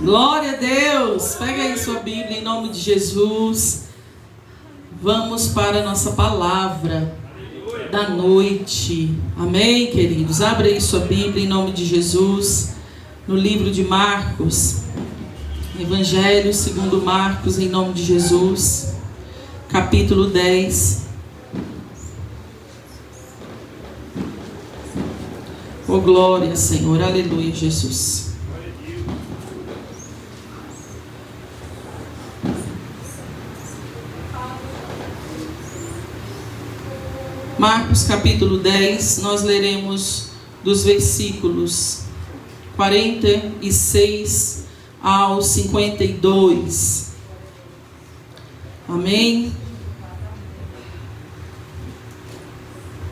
Glória a Deus. Pega aí sua Bíblia em nome de Jesus. Vamos para a nossa palavra da noite. Amém, queridos? Abre aí sua Bíblia em nome de Jesus. No livro de Marcos. Evangelho segundo Marcos, em nome de Jesus. Capítulo 10. Oh, glória, Senhor. Aleluia, Jesus. Marcos capítulo 10, nós leremos dos versículos 46 ao 52. Amém?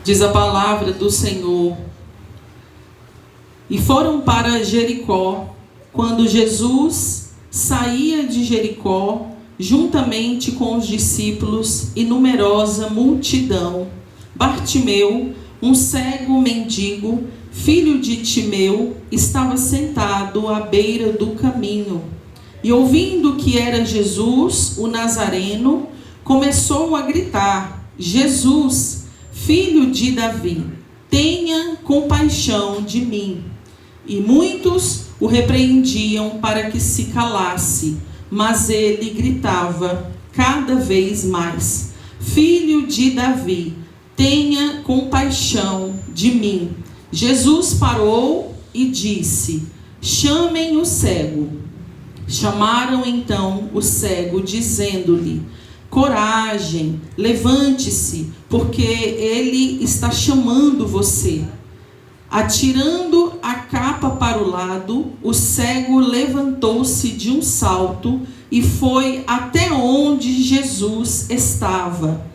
Diz a palavra do Senhor. E foram para Jericó. Quando Jesus saía de Jericó, juntamente com os discípulos e numerosa multidão, Bartimeu, um cego mendigo, filho de Timeu, estava sentado à beira do caminho. E ouvindo que era Jesus, o Nazareno, começou a gritar: Jesus, filho de Davi, tenha compaixão de mim. E muitos o repreendiam para que se calasse, mas ele gritava cada vez mais: Filho de Davi, tenha compaixão de mim. Jesus parou e disse: chamem o cego. Chamaram então o cego, dizendo-lhe: coragem, levante-se, porque ele está chamando você. Atirando a capa para o lado, o cego levantou-se de um salto e foi até onde Jesus estava,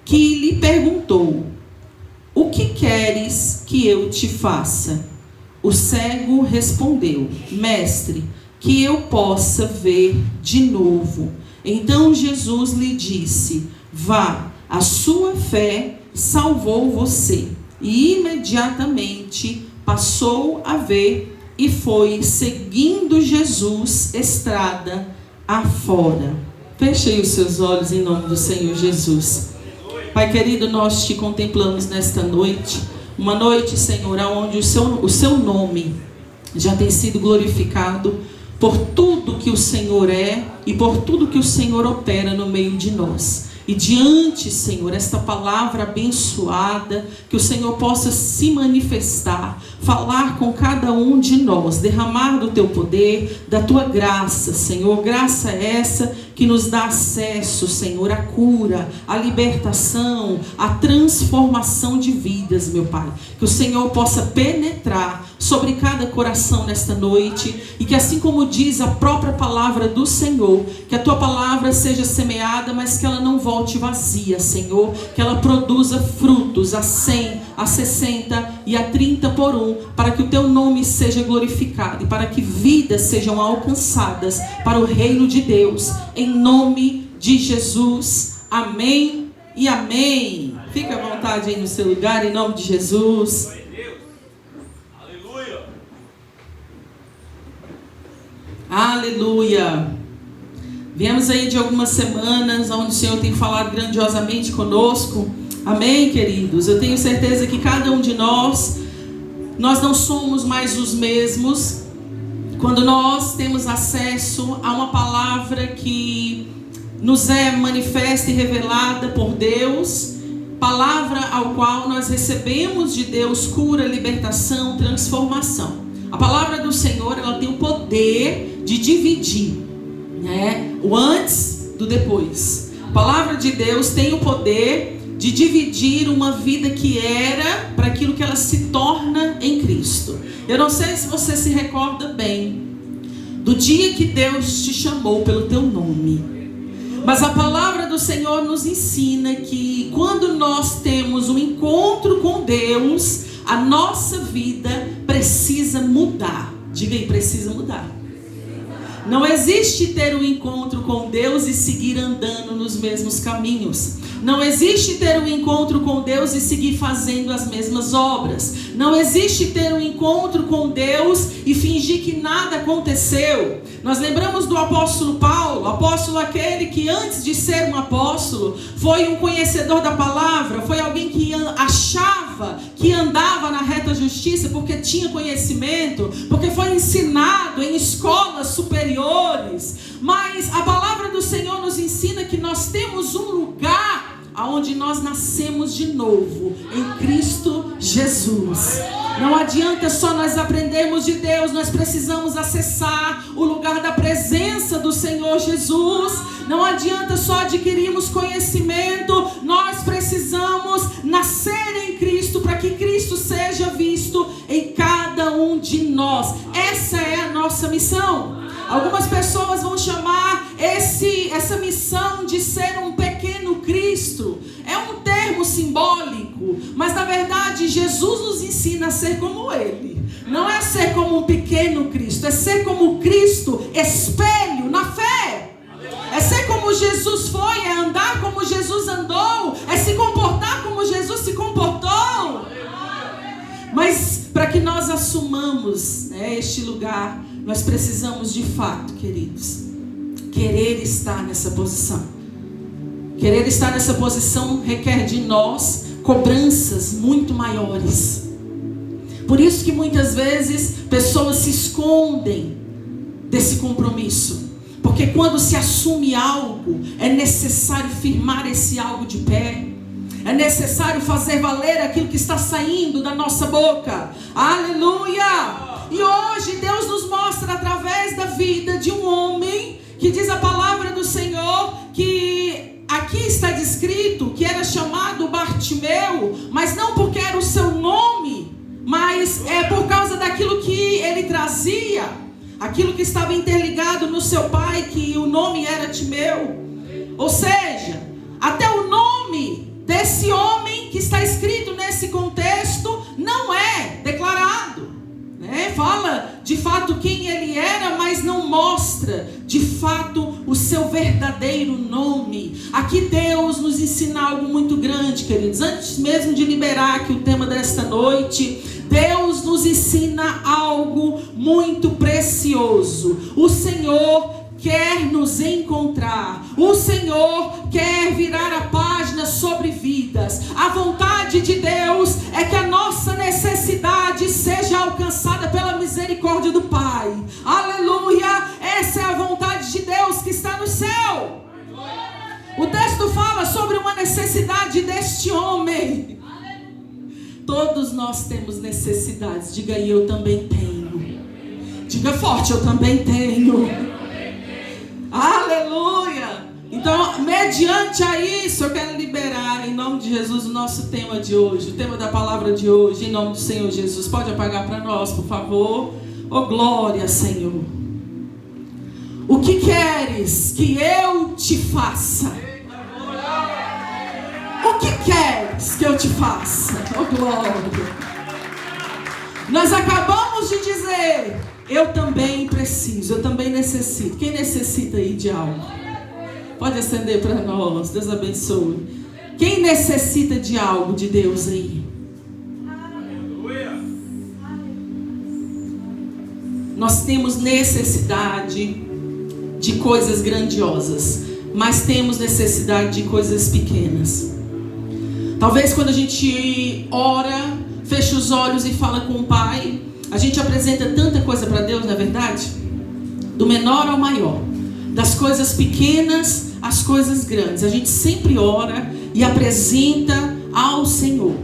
que lhe perguntou: o que queres que eu te faça? O cego respondeu: mestre, que eu possa ver de novo. Então Jesus lhe disse: vá, a sua fé salvou você. E imediatamente passou a ver e foi seguindo Jesus estrada afora. Feche aí os seus olhos em nome do Senhor Jesus. Pai querido, nós te contemplamos nesta noite, uma noite, Senhor, onde o seu nome já tem sido glorificado por tudo que o Senhor é e por tudo que o Senhor opera no meio de nós. E diante, Senhor, esta palavra abençoada, que o Senhor possa se manifestar, falar com cada um de nós, derramar do teu poder, da tua graça, Senhor. Graça essa que nos dá acesso, Senhor, à cura, à libertação, à transformação de vidas, meu Pai. Que o Senhor possa penetrar sobre cada coração nesta noite e que, assim como diz a própria palavra do Senhor, que a tua palavra seja semeada, mas que ela não volte vazia, Senhor, que ela produza frutos a 100, a 60 e a 30 por um, para que o teu nome seja glorificado e para que vidas sejam alcançadas para o reino de Deus, em nome de Jesus. Amém e amém. Fica à vontade aí no seu lugar, em nome de Jesus. Aleluia. Viemos aí de algumas semanas onde o Senhor tem falado grandiosamente conosco. Amém, queridos? Eu tenho certeza que cada um de nós não somos mais os mesmos quando nós temos acesso a uma palavra que nos é manifesta e revelada por Deus, palavra ao qual nós recebemos de Deus cura, libertação, transformação. A palavra do Senhor, ela tem o poder de dividir, né? O antes do depois. A palavra de Deus tem o poder de dividir uma vida que era para aquilo que ela se torna em Cristo. Eu não sei se você se recorda bem do dia que Deus te chamou pelo teu nome, mas a palavra do Senhor nos ensina que quando nós temos um encontro com Deus, a nossa vida precisa mudar. Diga aí, precisa mudar. Não existe ter um encontro com Deus e seguir andando nos mesmos caminhos. Não existe ter um encontro com Deus e seguir fazendo as mesmas obras. Não existe ter um encontro com Deus e fingir que nada aconteceu. Nós lembramos do apóstolo Paulo, apóstolo aquele que antes de ser um apóstolo, foi um conhecedor da palavra, foi alguém que achava que andava na reta justiça porque tinha conhecimento, porque foi ensinado em escolas superiores. Mas a palavra do Senhor nos ensina que nós temos um lugar aonde nós nascemos de novo, em Cristo Jesus. Não adianta só nós aprendermos de Deus, nós precisamos acessar o lugar da presença do Senhor Jesus. Não adianta só adquirirmos conhecimento, nós precisamos nascer em Cristo, para que Cristo seja visto em cada um de nós. Essa é a nossa missão. Algumas pessoas vão chamar essa missão de ser um pequeno Cristo. É um termo simbólico, mas na verdade Jesus nos ensina a ser como Ele. Não é ser como um pequeno Cristo, é ser como Cristo, espelho na fé. É ser como Jesus foi, é andar como Jesus andou, é se comportar como Jesus se comportou. Mas para que nós assumamos, este lugar, nós precisamos de fato, queridos, querer estar nessa posição. Querer estar nessa posição requer de nós cobranças muito maiores. Por isso que muitas vezes pessoas se escondem desse compromisso. Porque quando se assume algo, é necessário firmar esse algo de pé. É necessário fazer valer aquilo que está saindo da nossa boca. Aleluia! E hoje Deus nos mostra através da vida de um homem que diz a palavra do Senhor que aqui está descrito que era chamado Bartimeu, mas não porque era o seu nome, mas é por causa daquilo que ele trazia, aquilo que estava interligado no seu pai, que o nome era Timeu. Ou seja, até o nome desse homem que está escrito nesse contexto não é declarado. Fala de fato quem ele era, mas não mostra de fato o seu verdadeiro nome. Aqui Deus nos ensina algo muito grande, queridos. Antes mesmo de liberar aqui o tema desta noite, Deus nos ensina algo muito precioso. O Senhor quer nos encontrar. O Senhor quer virar a página sobre vidas. A vontade de Deus é que a nossa necessidade seja alcançada pela misericórdia do Pai. Aleluia! Essa é a vontade de Deus que está no céu. O texto fala sobre uma necessidade deste homem. Todos nós temos necessidades. Diga aí, eu também tenho. Diga forte, eu também tenho. Aleluia! Então, mediante a isso, eu quero liberar em nome de Jesus o nosso tema de hoje, o tema da palavra de hoje, em nome do Senhor Jesus. Pode apagar para nós, por favor? Oh, glória, Senhor. O que queres que eu te faça? O que queres que eu te faça? Oh, glória. Nós acabamos de dizer, eu também preciso, eu também necessito. Quem necessita aí de algo? Pode acender para nós, Deus abençoe. Quem necessita de algo de Deus aí? Nós temos necessidade de coisas grandiosas, mas temos necessidade de coisas pequenas. Talvez quando a gente ora, fecha os olhos e fala com o Pai, a gente apresenta tanta coisa para Deus, não é verdade? Do menor ao maior, das coisas pequenas às coisas grandes. A gente sempre ora e apresenta ao Senhor.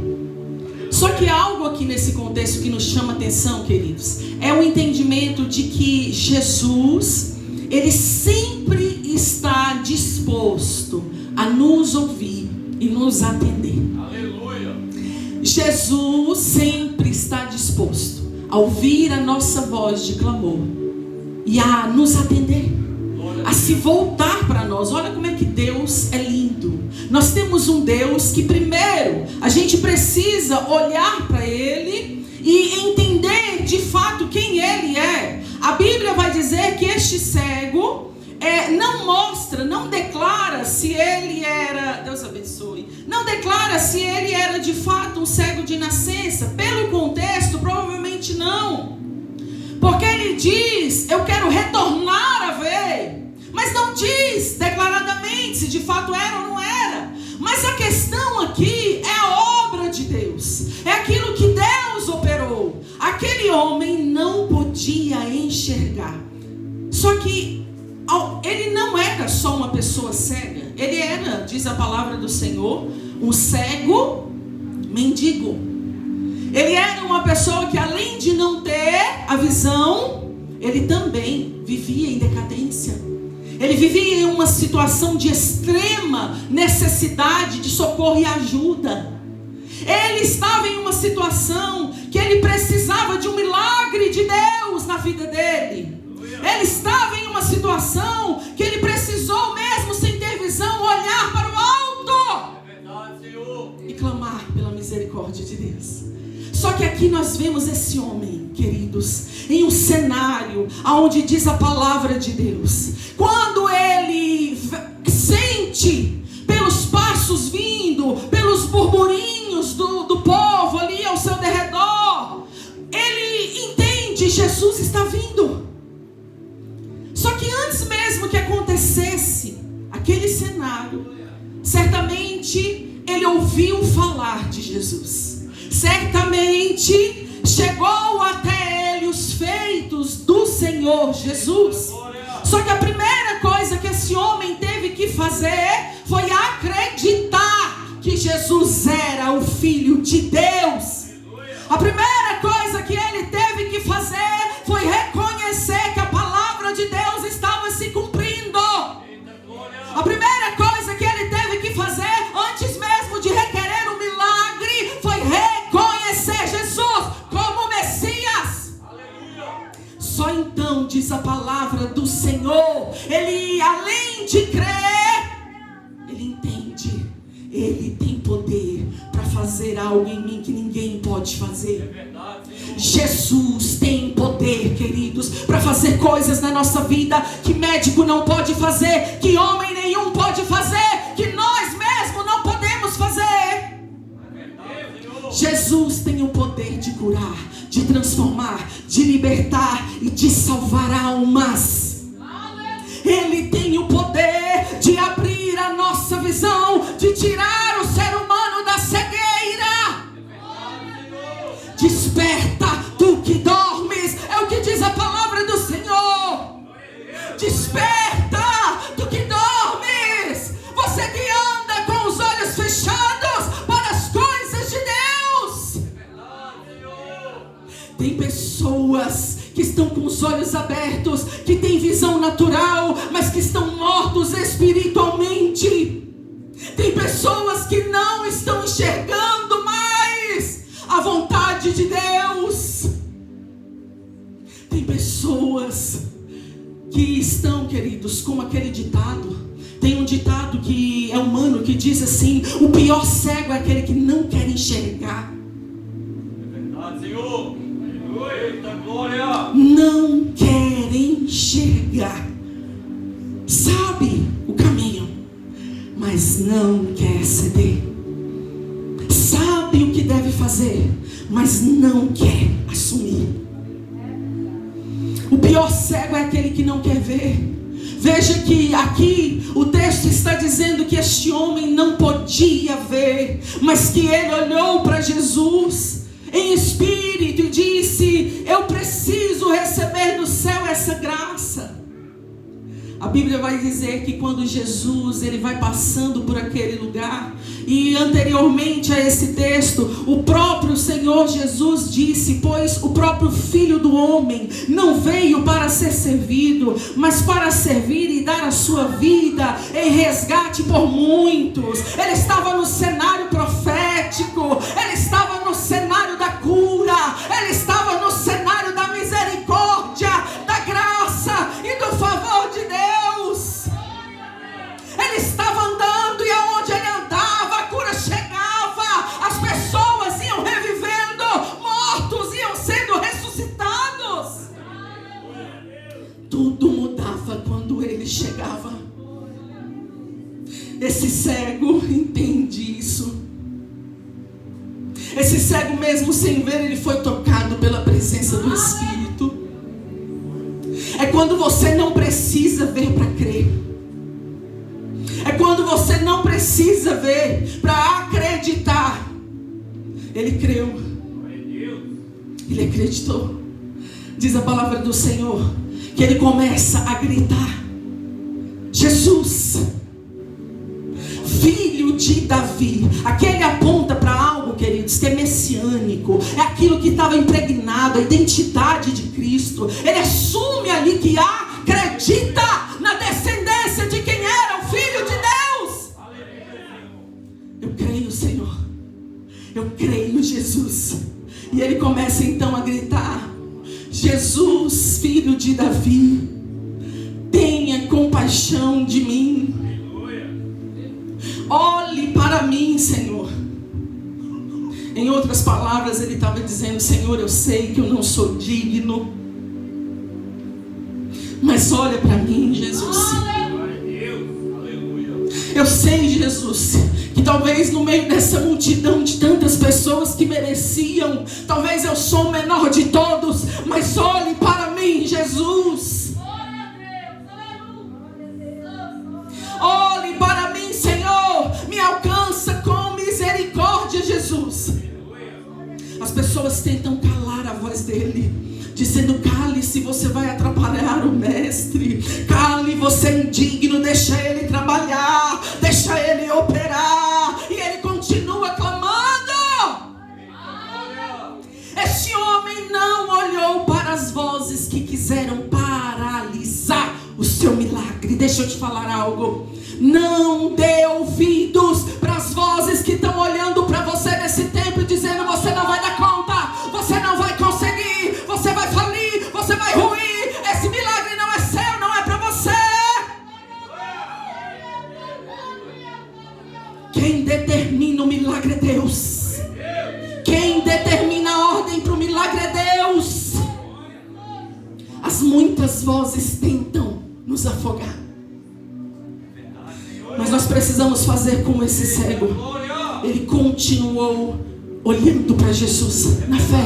Só que algo aqui nesse contexto que nos chama atenção, queridos, é o entendimento de que Jesus, Ele sempre está disposto a nos ouvir e nos atender. Aleluia. Jesus sempre está disposto a ouvir a nossa voz de clamor e a nos atender, a se voltar para nós. Olha como é que Deus é lindo. Nós temos um Deus que primeiro a gente precisa olhar para Ele e entender de fato quem Ele é. A Bíblia vai dizer que este cego, não mostra, não declara se ele era, Deus abençoe, não declara se ele era de fato um cego de nascença. Pelo contexto, provavelmente não, porque ele diz: eu quero retornar a ver, mas não diz declaradamente se de fato era ou não era. Mas a questão aqui é a obra de Deus, é aquilo que Deus operou. Aquele homem não podia enxergar, só que ele não era só uma pessoa cega, ele era, diz a palavra do Senhor, um cego mendigo. Ele era uma pessoa que, além de não ter a visão, ele também vivia em decadência. Ele vivia em uma situação de extrema necessidade de socorro e ajuda. Ele estava em uma situação que ele precisava de um milagre de Deus na vida dele. Ele estava em uma situação que ele precisou, mesmo sem ter visão, olhar para o alto e clamar pela misericórdia de Deus. Só que aqui nós vemos esse homem, queridos, em um cenário onde diz a palavra de Deus, quando ele sente pelos passos vindo, pelos burburinhos do povo ali ao seu derredor, ele entende: Jesus está vindo. Só que antes mesmo que acontecesse aquele cenário, certamente ele ouviu falar de Jesus. Certamente chegou até ele os feitos do Senhor Jesus. Só que a primeira coisa que esse homem teve que fazer foi acreditar que Jesus era o Filho de Deus. A primeira coisa que ele teve que fazer foi reconhecer que a palavra de Deus estava se cumprindo. A primeira coisa que ele teve que fazer, antes mesmo de requerer um milagre, foi reconhecer Jesus como Messias. Só então, diz a palavra do Senhor, ele, além de crer, ele entende: ele tem poder para fazer algo em mim que ninguém pode fazer. Jesus tem poder, queridos, para fazer coisas na nossa vida que médico não pode fazer, que homem nenhum pode fazer, que nós mesmos não podemos fazer. Jesus tem o poder de curar, de transformar, de libertar e de salvar almas. Ele tem o poder de abrir a nossa visão, de tirar o ser humano da cegueira. Desperta, tu que dormes, é o que diz a palavra do Senhor. Desperta, tu que dormes, você que anda com os olhos fechados para as coisas de Deus. Tem pessoas que estão com os olhos abertos, que têm visão natural, mas que estão mortos espiritualmente. Tem pessoas que não estão enxergando mais a vontade de Deus. Tem pessoas que estão, queridos, como aquele ditado. Tem um ditado que é humano, que diz assim: o pior cego é aquele que não quer enxergar. É verdade, Senhor. Eita glória. Não quer enxergar. Sabe o caminho, mas não quer ceder. Sabe o que deve fazer, mas não quer assumir. O pior cego é aquele que não quer ver. Veja que aqui o texto está dizendo que este homem não podia ver, mas que ele olhou para Jesus em espírito e disse: eu preciso receber do céu essa graça. A Bíblia vai dizer que quando Jesus ele vai passando por aquele lugar, e anteriormente a esse texto, o próprio Senhor Jesus disse: pois o próprio Filho do Homem não veio para ser servido, mas para servir e dar a sua vida em resgate por muitos. Ele estava no cenário profético, ele estava no cenário da cura, ele estava no cenário da misericórdia, da graça e do favor de Deus. Ele estava andando, e aonde ele andava, a cura chegava, as pessoas iam revivendo, mortos iam sendo ressuscitados. Tudo mudava quando ele chegava. Esse cego entende isso. Esse cego, mesmo sem ver, ele foi tocado pela presença do Espírito. É quando você não precisa ver para crer. É quando você não precisa ver para acreditar. Ele creu. Ele acreditou. Diz a palavra do Senhor que ele começa a gritar: Jesus, Filho de Davi. Aqui ele aponta para algo, queridos, que é messiânico. É aquilo que estava impregnado, a identidade de Cristo. Ele assume ali que acredita na descendência de quem era o Filho de Deus. Eu creio, Senhor. Eu creio, Jesus. E ele começa então a gritar: Jesus, Filho de Davi, tenha compaixão de mim. Olhe para mim, Senhor. Em outras palavras, ele estava dizendo: Senhor, eu sei que eu não sou digno, mas olha para mim, Jesus. Eu sei, Jesus, que talvez no meio dessa multidão de tantas pessoas que mereciam, talvez eu sou o menor de todos, mas olhe para mim, Jesus. Olhe para mim, Senhor. Me alcança com misericórdia, Jesus. As pessoas tentam calar a voz dele, dizendo: cale-se, você vai atrapalhar o mestre. Cale, você é indigno, deixa ele trabalhar, deixa ele operar. E ele continua clamando. Este homem não olhou para as vozes que quiseram paralisar o seu milagre. Deixa eu te falar algo. Não dê ouvidos para as vozes que estão olhando para você nesse tempo, dizendo: você não vai dar conta, você não vai conseguir, você vai falir, você vai ruir. Esse milagre não é seu, não é para você. Quem determina o milagre é Deus. Quem determina a ordem para o milagre é Deus. As muitas vozes tentam nos afogar, mas nós precisamos fazer como esse cego. Ele continuou olhando para Jesus na fé.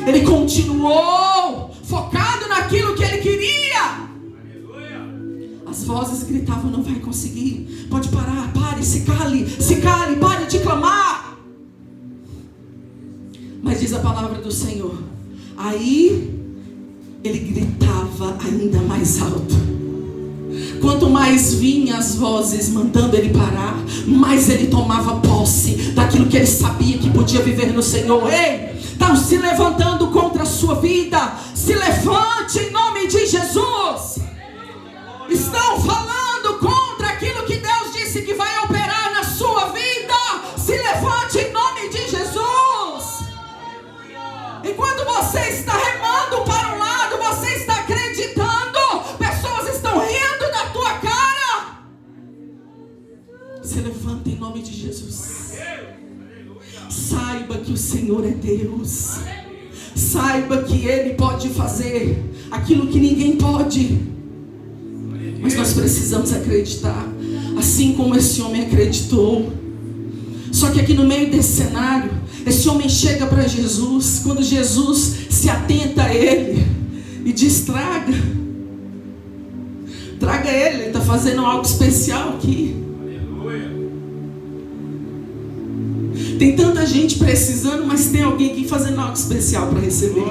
Ele continuou focado naquilo que ele queria. As vozes gritavam: não vai conseguir, pode parar, pare, se cale, pare de clamar. Mas diz a palavra do Senhor, aí ele gritava ainda mais alto. Quanto mais vinha as vozes mandando ele parar, mais ele tomava posse daquilo que ele sabia que podia viver no Senhor. Ei, estão se levantando contra a sua vida. Se levante em nome de Jesus. Estão falando contra aquilo que Deus disse que vai operar na sua vida. Se levante em nome de Jesus. Enquanto você está remando para um lado, você está acreditando, pessoas estão rindo da tua cara. Se levanta em nome de Jesus. Saiba que o Senhor é Deus. Saiba que Ele pode fazer aquilo que ninguém pode. Mas nós precisamos acreditar, assim como esse homem acreditou. Só que aqui no meio desse cenário, esse homem chega para Jesus. Quando Jesus se atenta a ele e diz: traga ele, ele está fazendo algo especial aqui. Tem tanta gente precisando, mas tem alguém aqui fazendo algo especial para receber.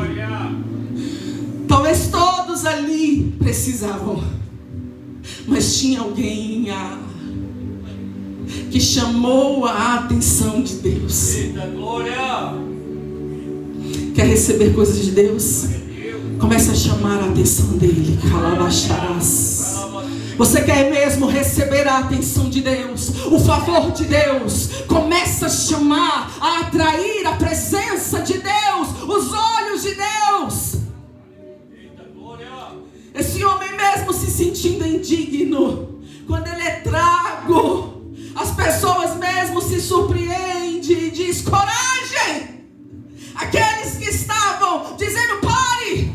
Talvez todos ali precisavam, mas tinha alguém que chamou a atenção de Deus. Quer receber coisas de Deus? Comece a chamar a atenção dele. Calabacharás. Você quer mesmo receber a atenção de Deus, o favor de Deus? Começa a chamar, a atrair a presença de Deus, os olhos de Deus. Esse homem, mesmo se sentindo indigno, quando ele é trago, as pessoas mesmo se surpreendem e diz: coragem! Aqueles que estavam dizendo: pare,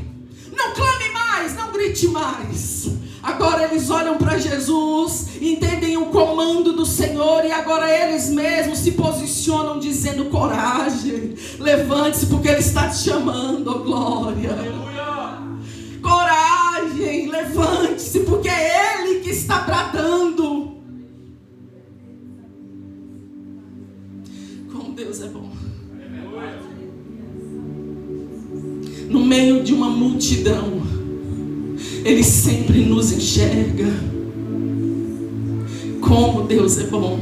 não clame mais, não grite mais. Agora eles olham para Jesus, entendem o comando comando do Senhor, e agora eles mesmos se posicionam dizendo: coragem, levante-se, porque Ele está te chamando, oh glória. Aleluia. Coragem, levante-se, porque é Ele que está bradando. Como Deus é bom. No meio de uma multidão, Ele sempre nos enxerga. Como Deus é bom.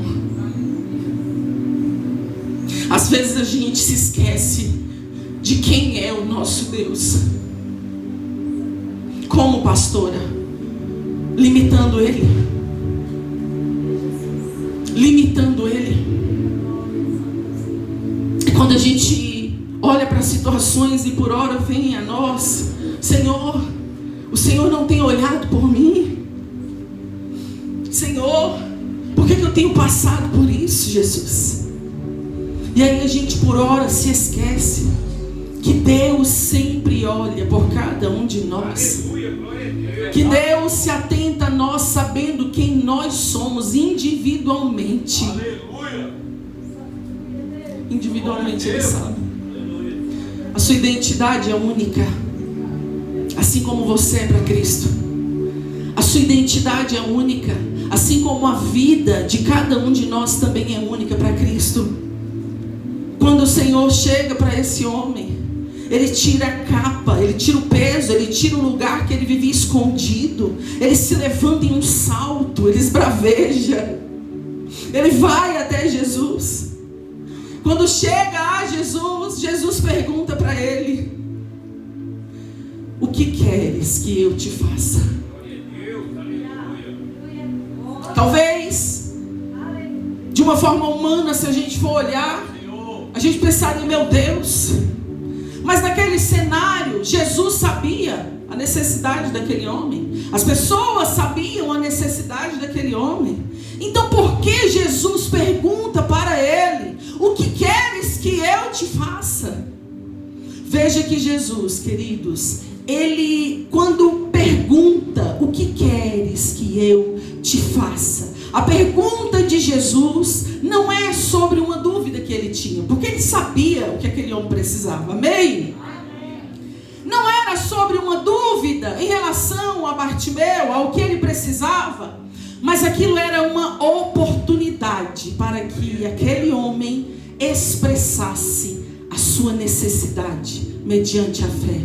Às vezes a gente se esquece de quem é o nosso Deus. Como pastora, limitando Ele. Limitando Ele. E quando a gente olha para situações e por hora vem a nós: Senhor, o Senhor não tem olhado por mim. Senhor, por que eu tenho passado por isso, Jesus? E aí a gente por hora se esquece que Deus sempre olha por cada um de nós. Que Deus se atenta a nós sabendo quem nós somos individualmente. Individualmente Ele sabe. A sua identidade é única, assim como você é para Cristo. A sua identidade é única, assim como a vida de cada um de nós também é única para Cristo. Quando o Senhor chega para esse homem, Ele tira a capa, Ele tira o peso, Ele tira o lugar que ele vivia escondido. Ele se levanta em um salto, Ele esbraveja. Ele vai até Jesus. Quando chega a Jesus, Jesus pergunta para ele: o que queres que eu te faça? Talvez, de uma forma humana, se a gente for olhar, a gente pensaria: meu Deus. Mas naquele cenário, Jesus sabia a necessidade daquele homem. As pessoas sabiam a necessidade daquele homem. Então por que Jesus pergunta para ele: o que queres que eu te faça? Veja que Jesus, queridos, Ele quando pergunta: o que queres que eu te faça? A pergunta de Jesus não é sobre uma dúvida que ele tinha, porque ele sabia o que aquele homem precisava. Amém? Não era sobre uma dúvida em relação a Bartimeu, ao que ele precisava, mas aquilo era uma oportunidade para que aquele homem expressasse a sua necessidade mediante a fé.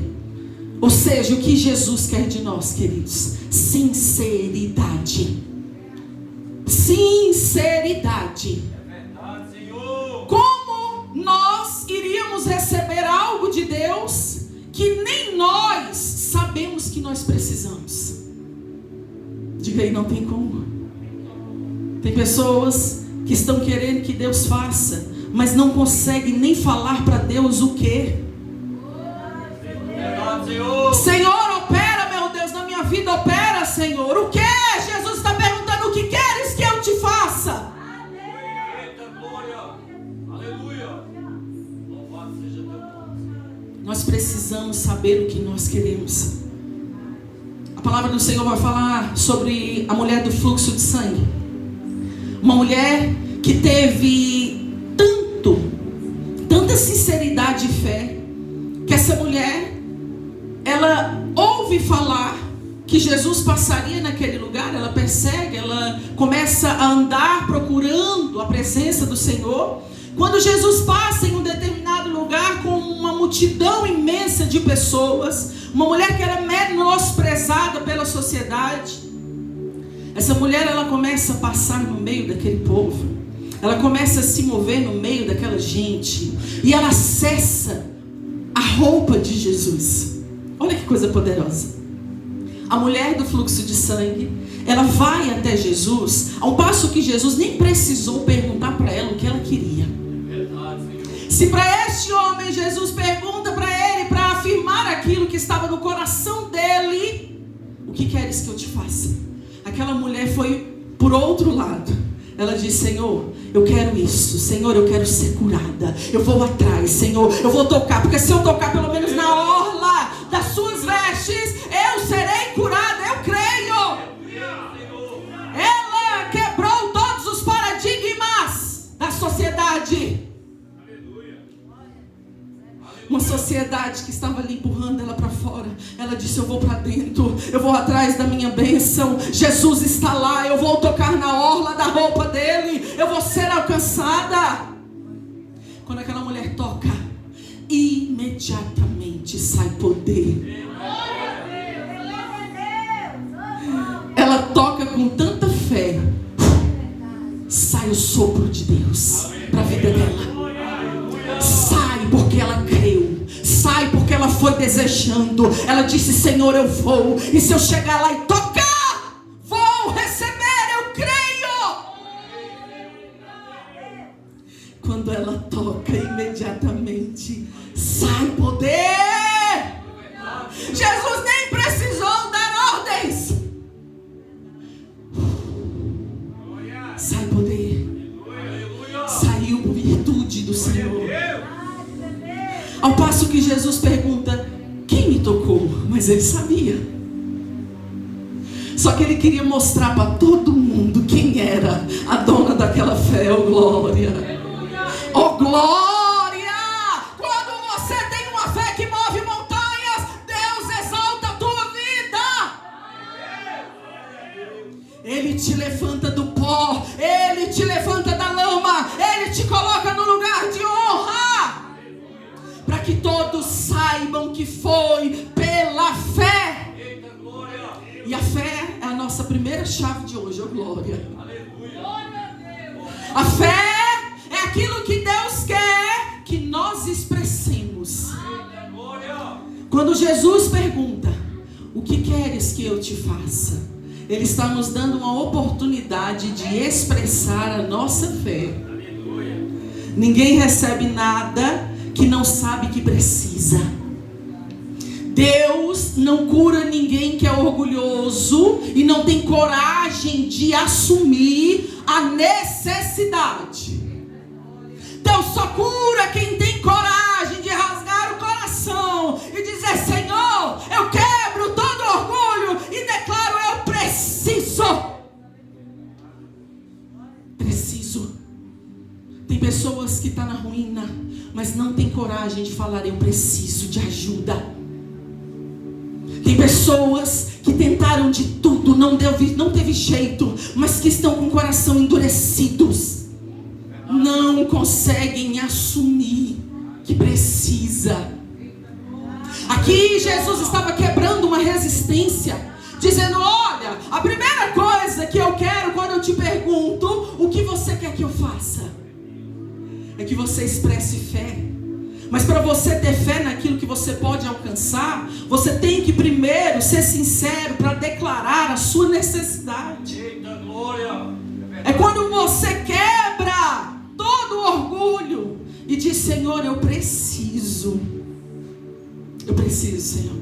Ou seja, o que Jesus quer de nós, queridos? Sinceridade. Sinceridade. Como nós iríamos receber algo de Deus que nem nós sabemos que nós precisamos? Diga aí: não tem como. Tem pessoas que estão querendo que Deus faça, mas não conseguem nem falar para Deus o que. Senhor, opera, meu Deus, na minha vida, opera, Senhor. O que? Jesus está perguntando: o que queres que eu te faça? Nós precisamos saber o que nós queremos. A palavra do Senhor vai falar sobre a mulher do fluxo de sangue. Uma mulher que teve tanta sinceridade e fé, que essa mulher, ela ouve falar que Jesus passaria naquele lugar, ela persegue, ela começa a andar procurando a presença do Senhor. Quando Jesus passa em um determinado lugar com uma multidão imensa de pessoas, uma mulher que era menosprezada pela sociedade, essa mulher, ela começa a passar no meio daquele povo, ela começa a se mover no meio daquela gente, e ela acessa a roupa de Jesus. Olha que coisa poderosa. A mulher do fluxo de sangue, ela vai até Jesus, ao passo que Jesus nem precisou perguntar para ela o que ela queria. Se para este homem Jesus pergunta para ele, para afirmar aquilo que estava no coração dele: o que queres que eu te faça? Aquela mulher foi por outro lado. Ela diz: Senhor, eu quero isso. Senhor, eu quero ser curada. Eu vou atrás, Senhor, eu vou tocar, porque se eu tocar pelo menos na orla das suas vestes, eu serei curada. Eu creio. Ela quebrou todos autoridade que estava ali empurrando ela para fora, ela disse: eu vou para dentro, eu vou atrás da minha bênção. Jesus está lá, eu vou tocar na orla da roupa dele, eu vou ser alcançada. Quando aquela mulher toca, imediatamente sai poder. Ela toca com tanta fé, sai o sopro de Deus para a vida dela. Sai porque ela creu, sai porque ela foi desejando. Ela disse: Senhor, eu vou, e se eu chegar lá e tocar, vou receber, eu creio. Quando ela toca, imediatamente sai poder. Jesus nem precisou dar ordens. Sai poder. Saiu virtude do Senhor. Ao passo que Jesus pergunta: quem me tocou? Mas ele sabia. Só que ele queria mostrar para todo mundo quem era a dona daquela fé. Oh glória! Oh glória! Quando você tem uma fé que move montanhas, Deus exalta a tua vida. Ele te levanta do pó, ele te levanta da lama, ele te coloca no lugar de honra, para que todos saibam que foi pela fé. E a fé é a nossa primeira chave de hoje. Oh glória! A fé é aquilo que Deus quer que nós expressemos. Quando Jesus pergunta: o que queres que eu te faça? Ele está nos dando uma oportunidade de expressar a nossa fé. Ninguém recebe nada que não sabe que precisa. Deus não cura ninguém que é orgulhoso e não tem coragem de assumir a necessidade. Deus só cura quem tem coragem de rasgar o coração e dizer: Senhor, eu quebro todo orgulho e declaro: eu preciso. Tem pessoas que estão na ruína, mas não tem coragem de falar: eu preciso de ajuda. Tem pessoas que tentaram de tudo, não teve jeito, mas que estão com o coração endurecidos, não conseguem assumir que precisa. Aqui Jesus estava quebrando uma resistência, dizendo: olha, a primeira coisa que eu quero quando eu te pergunto o que você quer que eu faça, é que você expresse fé. Mas para você ter fé naquilo que você pode alcançar, você tem que primeiro ser sincero para declarar a sua necessidade. É quando você quebra todo o orgulho e diz: Senhor, eu preciso, Senhor,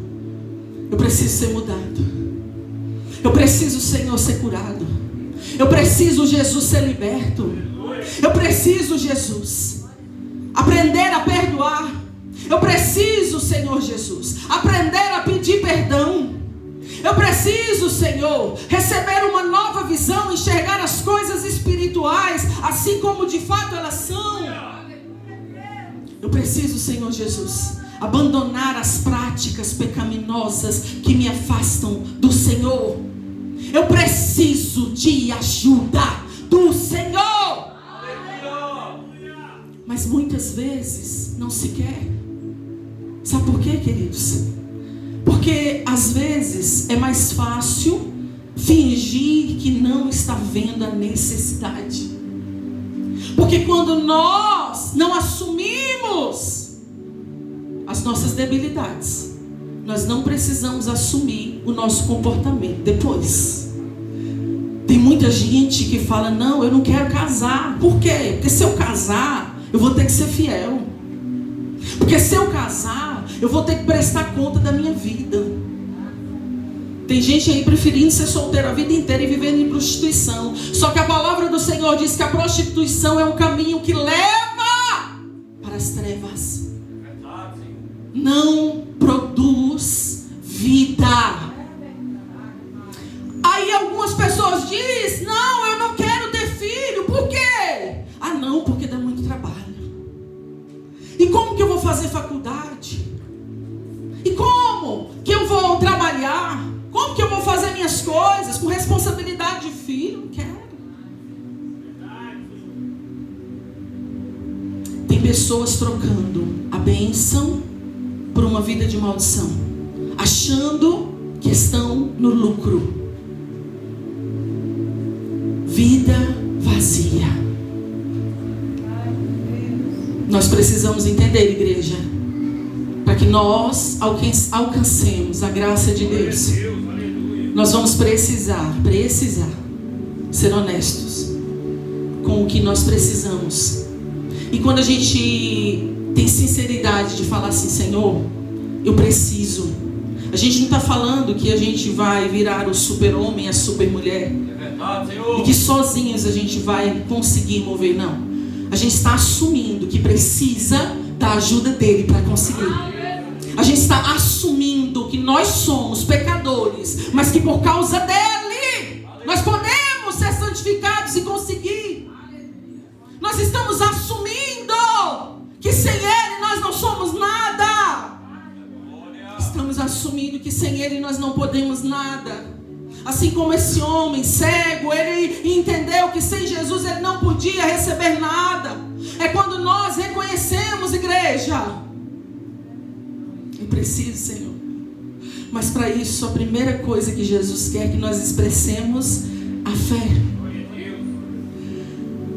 eu preciso ser mudado, eu preciso, Senhor, ser curado, eu preciso, Jesus, ser liberto, eu preciso, Jesus, aprender a perdoar. Eu preciso, Senhor Jesus, aprender a pedir perdão. Eu preciso, Senhor, receber uma nova visão, enxergar as coisas espirituais assim como de fato elas são. Eu preciso, Senhor Jesus, abandonar as práticas pecaminosas que me afastam do Senhor. Eu preciso de ajuda do Senhor. Mas muitas vezes não se quer. Sabe por quê, queridos? Porque às vezes é mais fácil fingir que não está vendo a necessidade. Porque quando nós não assumimos as nossas debilidades, nós não precisamos assumir o nosso comportamento depois. Tem muita gente que fala: não, eu não quero casar. Por quê? Porque se eu casar, eu vou ter que ser fiel. Porque se eu casar, eu vou ter que prestar conta da minha vida. Tem gente aí preferindo ser solteiro a vida inteira e vivendo em prostituição. Só que a palavra do Senhor diz que a prostituição é um caminho que leva para as trevas. Não produz vida. Aí algumas pessoas dizem: não, eu não quero ter filho. Por quê? Ah não, porque dá muito trabalho. E como que eu vou fazer faculdade? E como que eu vou trabalhar? Como que eu vou fazer minhas coisas com responsabilidade de filho? Não quero. Tem pessoas trocando a bênção por uma vida de maldição, achando que estão no lucro. Vida vazia. Nós precisamos entender, igreja, para que nós alcancemos a graça de Deus. Nós vamos precisar ser honestos com o que nós precisamos. E quando a gente tem sinceridade de falar assim, Senhor, eu preciso. A gente não está falando que a gente vai virar o super-homem, a super-mulher, e que sozinhos a gente vai conseguir mover, não. A gente está assumindo que precisa da ajuda dele para conseguir. A gente está assumindo que nós somos pecadores, mas que por causa dele nós podemos ser santificados e conseguir. Nós estamos assumindo que sem ele nós não somos nada. Estamos assumindo que sem ele nós não podemos nada. Assim como esse homem cego, ele entendeu que sem Jesus ele não podia receber nada. É quando nós reconhecemos, igreja, eu preciso, Senhor. Mas para isso, a primeira coisa que Jesus quer é que nós expressemos a fé.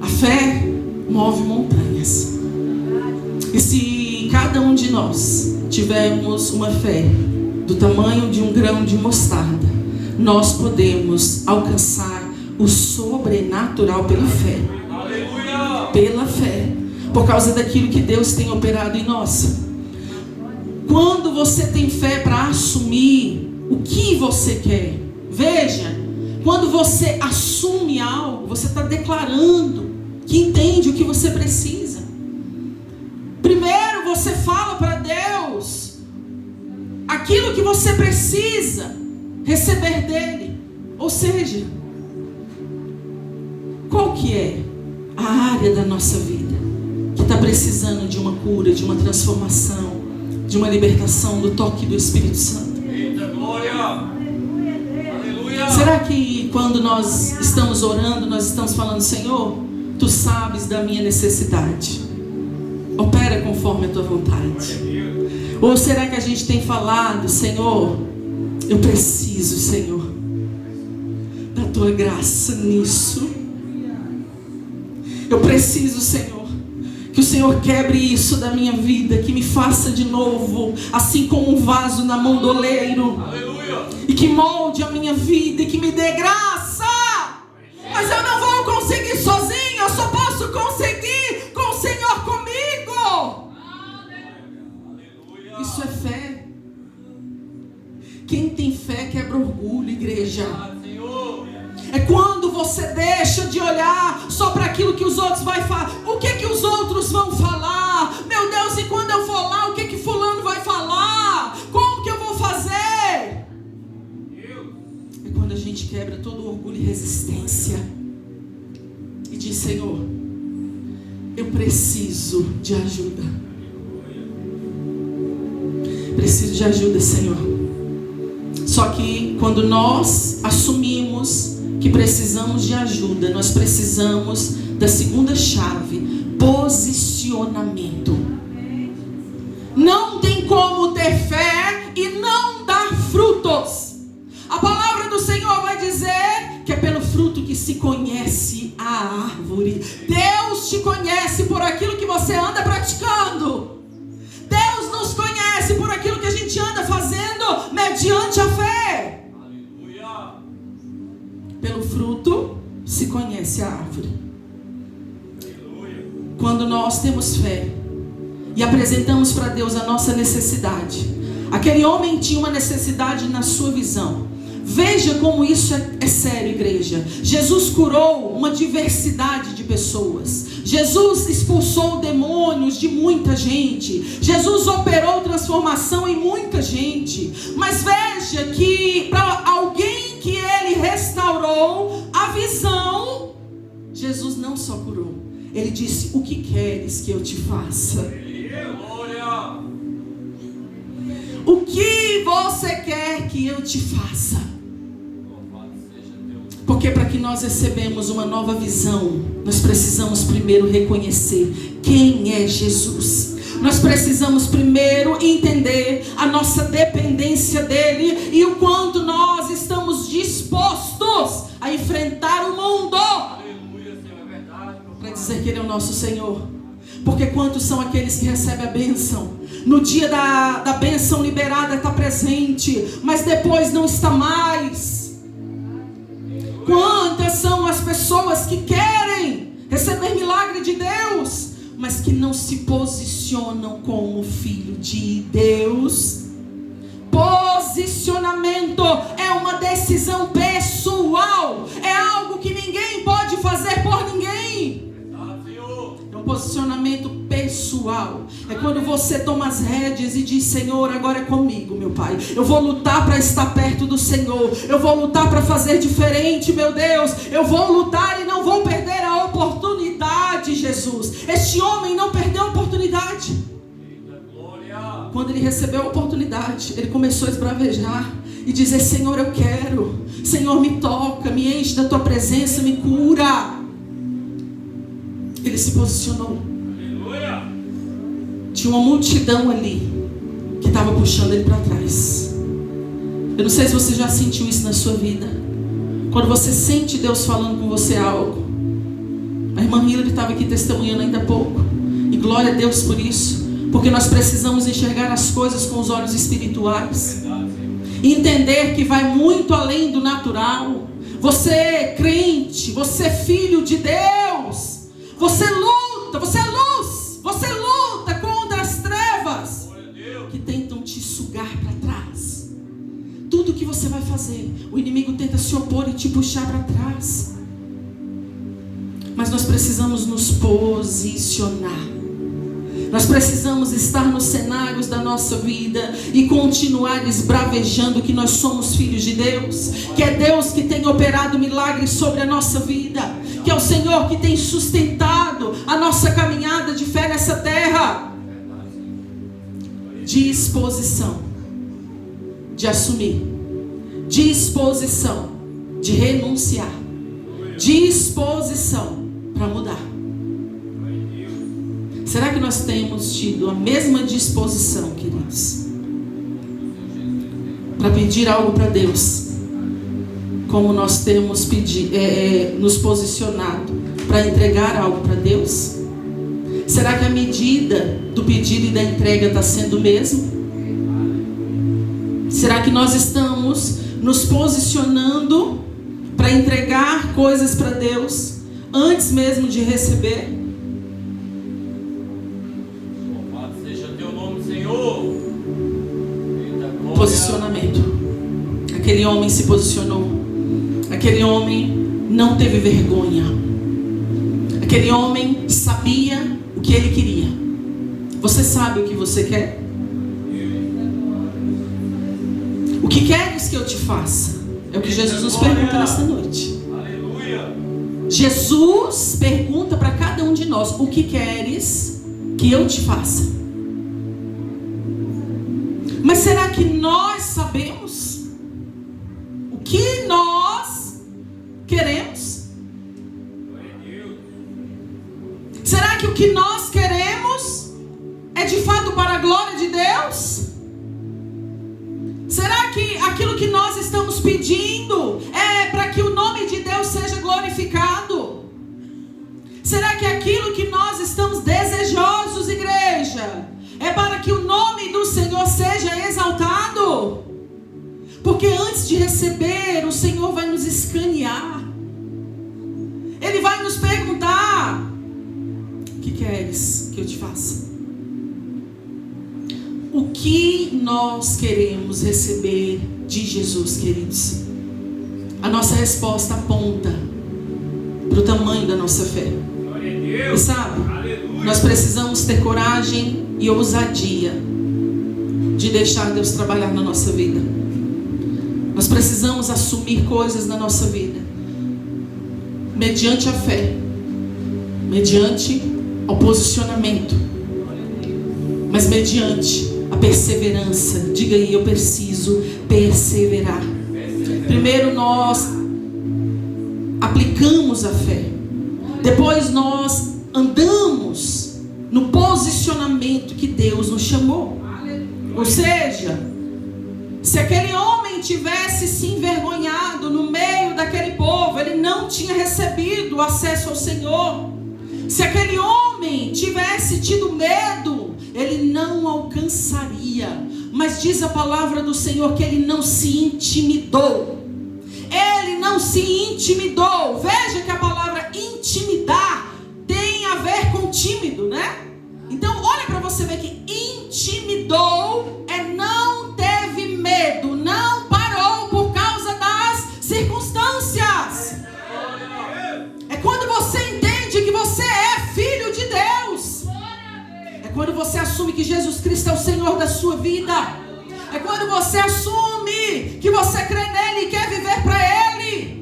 A fé move montanhas. E se cada um de nós tivermos uma fé do tamanho de um grão de mostarda, nós podemos alcançar o sobrenatural pela fé. Aleluia! Pela fé. Por causa daquilo que Deus tem operado em nós. Quando você tem fé para assumir o que você quer, veja, quando você assume algo, você está declarando que entende o que você precisa. Primeiro você fala para Deus aquilo que você precisa receber dele. Ou seja, qual que é a área da nossa vida que está precisando de uma cura, de uma transformação, de uma libertação do toque do Espírito Santo? Eita glória! Aleluia! Será que quando nós estamos orando, nós estamos falando, Senhor, Tu sabes da minha necessidade, opera conforme a Tua vontade? Ou será que a gente tem falado, Senhor, eu preciso, Senhor, da Tua graça nisso. Eu preciso, Senhor, que o Senhor quebre isso da minha vida, que me faça de novo, assim como um vaso na mão do oleiro. Aleluia! E que molde a minha vida e que me dê graça. Mas eu não vou conseguir sozinho, eu só posso conseguir com o Senhor comigo. Aleluia! Isso é fé. Quem tem fé quebra orgulho, igreja. É quando você deixa de olhar só para aquilo que os outros vão falar. O que que os outros vão falar? Meu Deus, e quando eu for lá, o que que fulano vai falar? Como que eu vou fazer? É quando a gente quebra todo o orgulho e resistência e diz, Senhor, eu preciso de ajuda. Preciso de ajuda, Senhor. Só que quando nós assumimos que precisamos de ajuda, nós precisamos da segunda chave: posicionamento. Não tem como ter fé e não dar frutos. A palavra do Senhor vai dizer que é pelo fruto que se conhece a árvore. Deus te conhece por aquilo que você anda praticando. Deus nos conhece por aquilo que a gente anda fazendo mediante a fé. Pelo fruto se conhece a árvore. Quando nós temos fé e apresentamos para Deus a nossa necessidade, aquele homem tinha uma necessidade na sua visão. Veja como isso é sério, igreja. Jesus curou uma diversidade de pessoas. Jesus expulsou demônios de muita gente. Jesus operou transformação em muita gente. Mas veja que para alguém que ele restaurou a visão, Jesus não só curou. Ele disse, o que queres que eu te faça? O que você quer que eu te faça? Porque para que nós recebemos uma nova visão, nós precisamos primeiro reconhecer quem é Jesus. Nós precisamos primeiro entender a nossa dependência dele e o quanto nós estamos dispostos a enfrentar o mundo para dizer que ele é o nosso Senhor. Porque quantos são aqueles que recebem a bênção? No dia da bênção liberada está presente, mas depois não está mais. Quantas são as pessoas que querem receber milagre de Deus, mas que não se posicionam como filho de Deus? Posicionamento é uma decisão pessoal, é algo que ninguém pode fazer por ninguém. É um posicionamento pessoal. É quando você toma as rédeas e diz: Senhor, agora é comigo, meu Pai. Eu vou lutar para estar perto do Senhor. Eu vou lutar para fazer diferente, meu Deus. Eu vou lutar e não vou perder a oportunidade, Jesus. Este homem não perdeu a oportunidade. Quando ele recebeu a oportunidade, ele começou a esbravejar e dizer: Senhor, eu quero. Senhor, me toca, me enche da tua presença, me cura. Ele se posicionou. Aleluia. Tinha uma multidão ali que estava puxando ele para trás. Eu não sei se você já sentiu isso na sua vida. Quando você sente Deus falando com você algo. A irmã Hillary estava aqui testemunhando ainda há pouco. E glória a Deus por isso. Porque nós precisamos enxergar as coisas com os olhos espirituais. E entender que vai muito além do natural. Você é crente, você é filho de Deus. Você luta, você é luz. Você luta contra as trevas que tentam te sugar para trás. Tudo que você vai fazer, o inimigo tenta se opor e te puxar para trás. Mas nós precisamos nos posicionar. Nós precisamos estar nos cenários da nossa vida e continuar esbravejando que nós somos filhos de Deus, que é Deus que tem operado milagres sobre a nossa vida, que é o Senhor que tem sustentado a nossa caminhada de fé nessa terra. Disposição de assumir, disposição de renunciar, disposição para mudar. Será que nós temos tido a mesma disposição, queridos, para pedir algo para Deus, como nós temos nos posicionado para entregar algo para Deus? Será que a medida do pedido e da entrega está sendo o mesmo? Será que nós estamos nos posicionando para entregar coisas para Deus antes mesmo de receber? Posicionamento. Aquele homem se posicionou. Aquele homem não teve vergonha. Aquele homem sabia o que ele queria. Você sabe o que você quer? O que queres que eu te faça? É o que Jesus nos pergunta nesta noite. Jesus pergunta para cada um de nós: o que queres que eu te faça? Mas será que nós sabemos o que nós queremos? Será que o que nós queremos é de fato para a glória de Deus? Será que aquilo que nós estamos pedindo é para que o nome de Deus seja glorificado? Será que aquilo que nós estamos desejosos, igreja, é para que o nome do Senhor seja exaltado? Porque antes de receber, o Senhor vai nos escanear. Ele vai nos perguntar: o que queres que eu te faça? O que nós queremos receber de Jesus, queridos? A nossa resposta aponta para o tamanho da nossa fé. E sabe, nós precisamos ter coragem e ousadia de deixar Deus trabalhar na nossa vida. Nós precisamos assumir coisas na nossa vida mediante a fé, mediante o posicionamento, mas mediante A perseverança. Diga aí, eu preciso perseverar. Primeiro nós aplicamos a fé. Depois nós andamos no posicionamento que Deus nos chamou. Ou seja, se aquele homem tivesse se envergonhado no meio daquele povo, ele não tinha recebido o acesso ao Senhor. Se aquele homem tivesse tido medo, ele não alcançaria. Mas diz a palavra do Senhor que ele não se intimidou. Ele não se intimidou. Veja que a palavra intimidar tem a ver com tímido, né? Então olha para você ver que intimidou é não teve medo, não parou por causa das circunstâncias. É quando você entende que você é filho de Deus. É quando você assume que Jesus Cristo é o Senhor da sua vida. É quando você assume que você crê nele e quer viver para ele.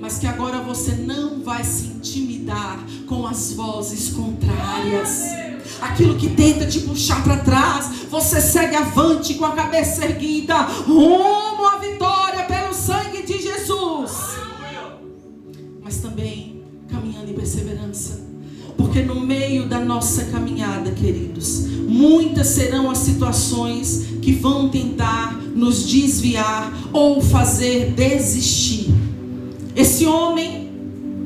Mas que agora você não vai se intimidar com as vozes contrárias. Aquilo que tenta te puxar para trás, você segue avante com a cabeça erguida, rumo à vitória pelo sangue de Jesus. Mas também caminhando em perseverança. Porque no meio da nossa caminhada, queridos, muitas serão as situações que vão tentar nos desviar ou fazer desistir. Esse homem,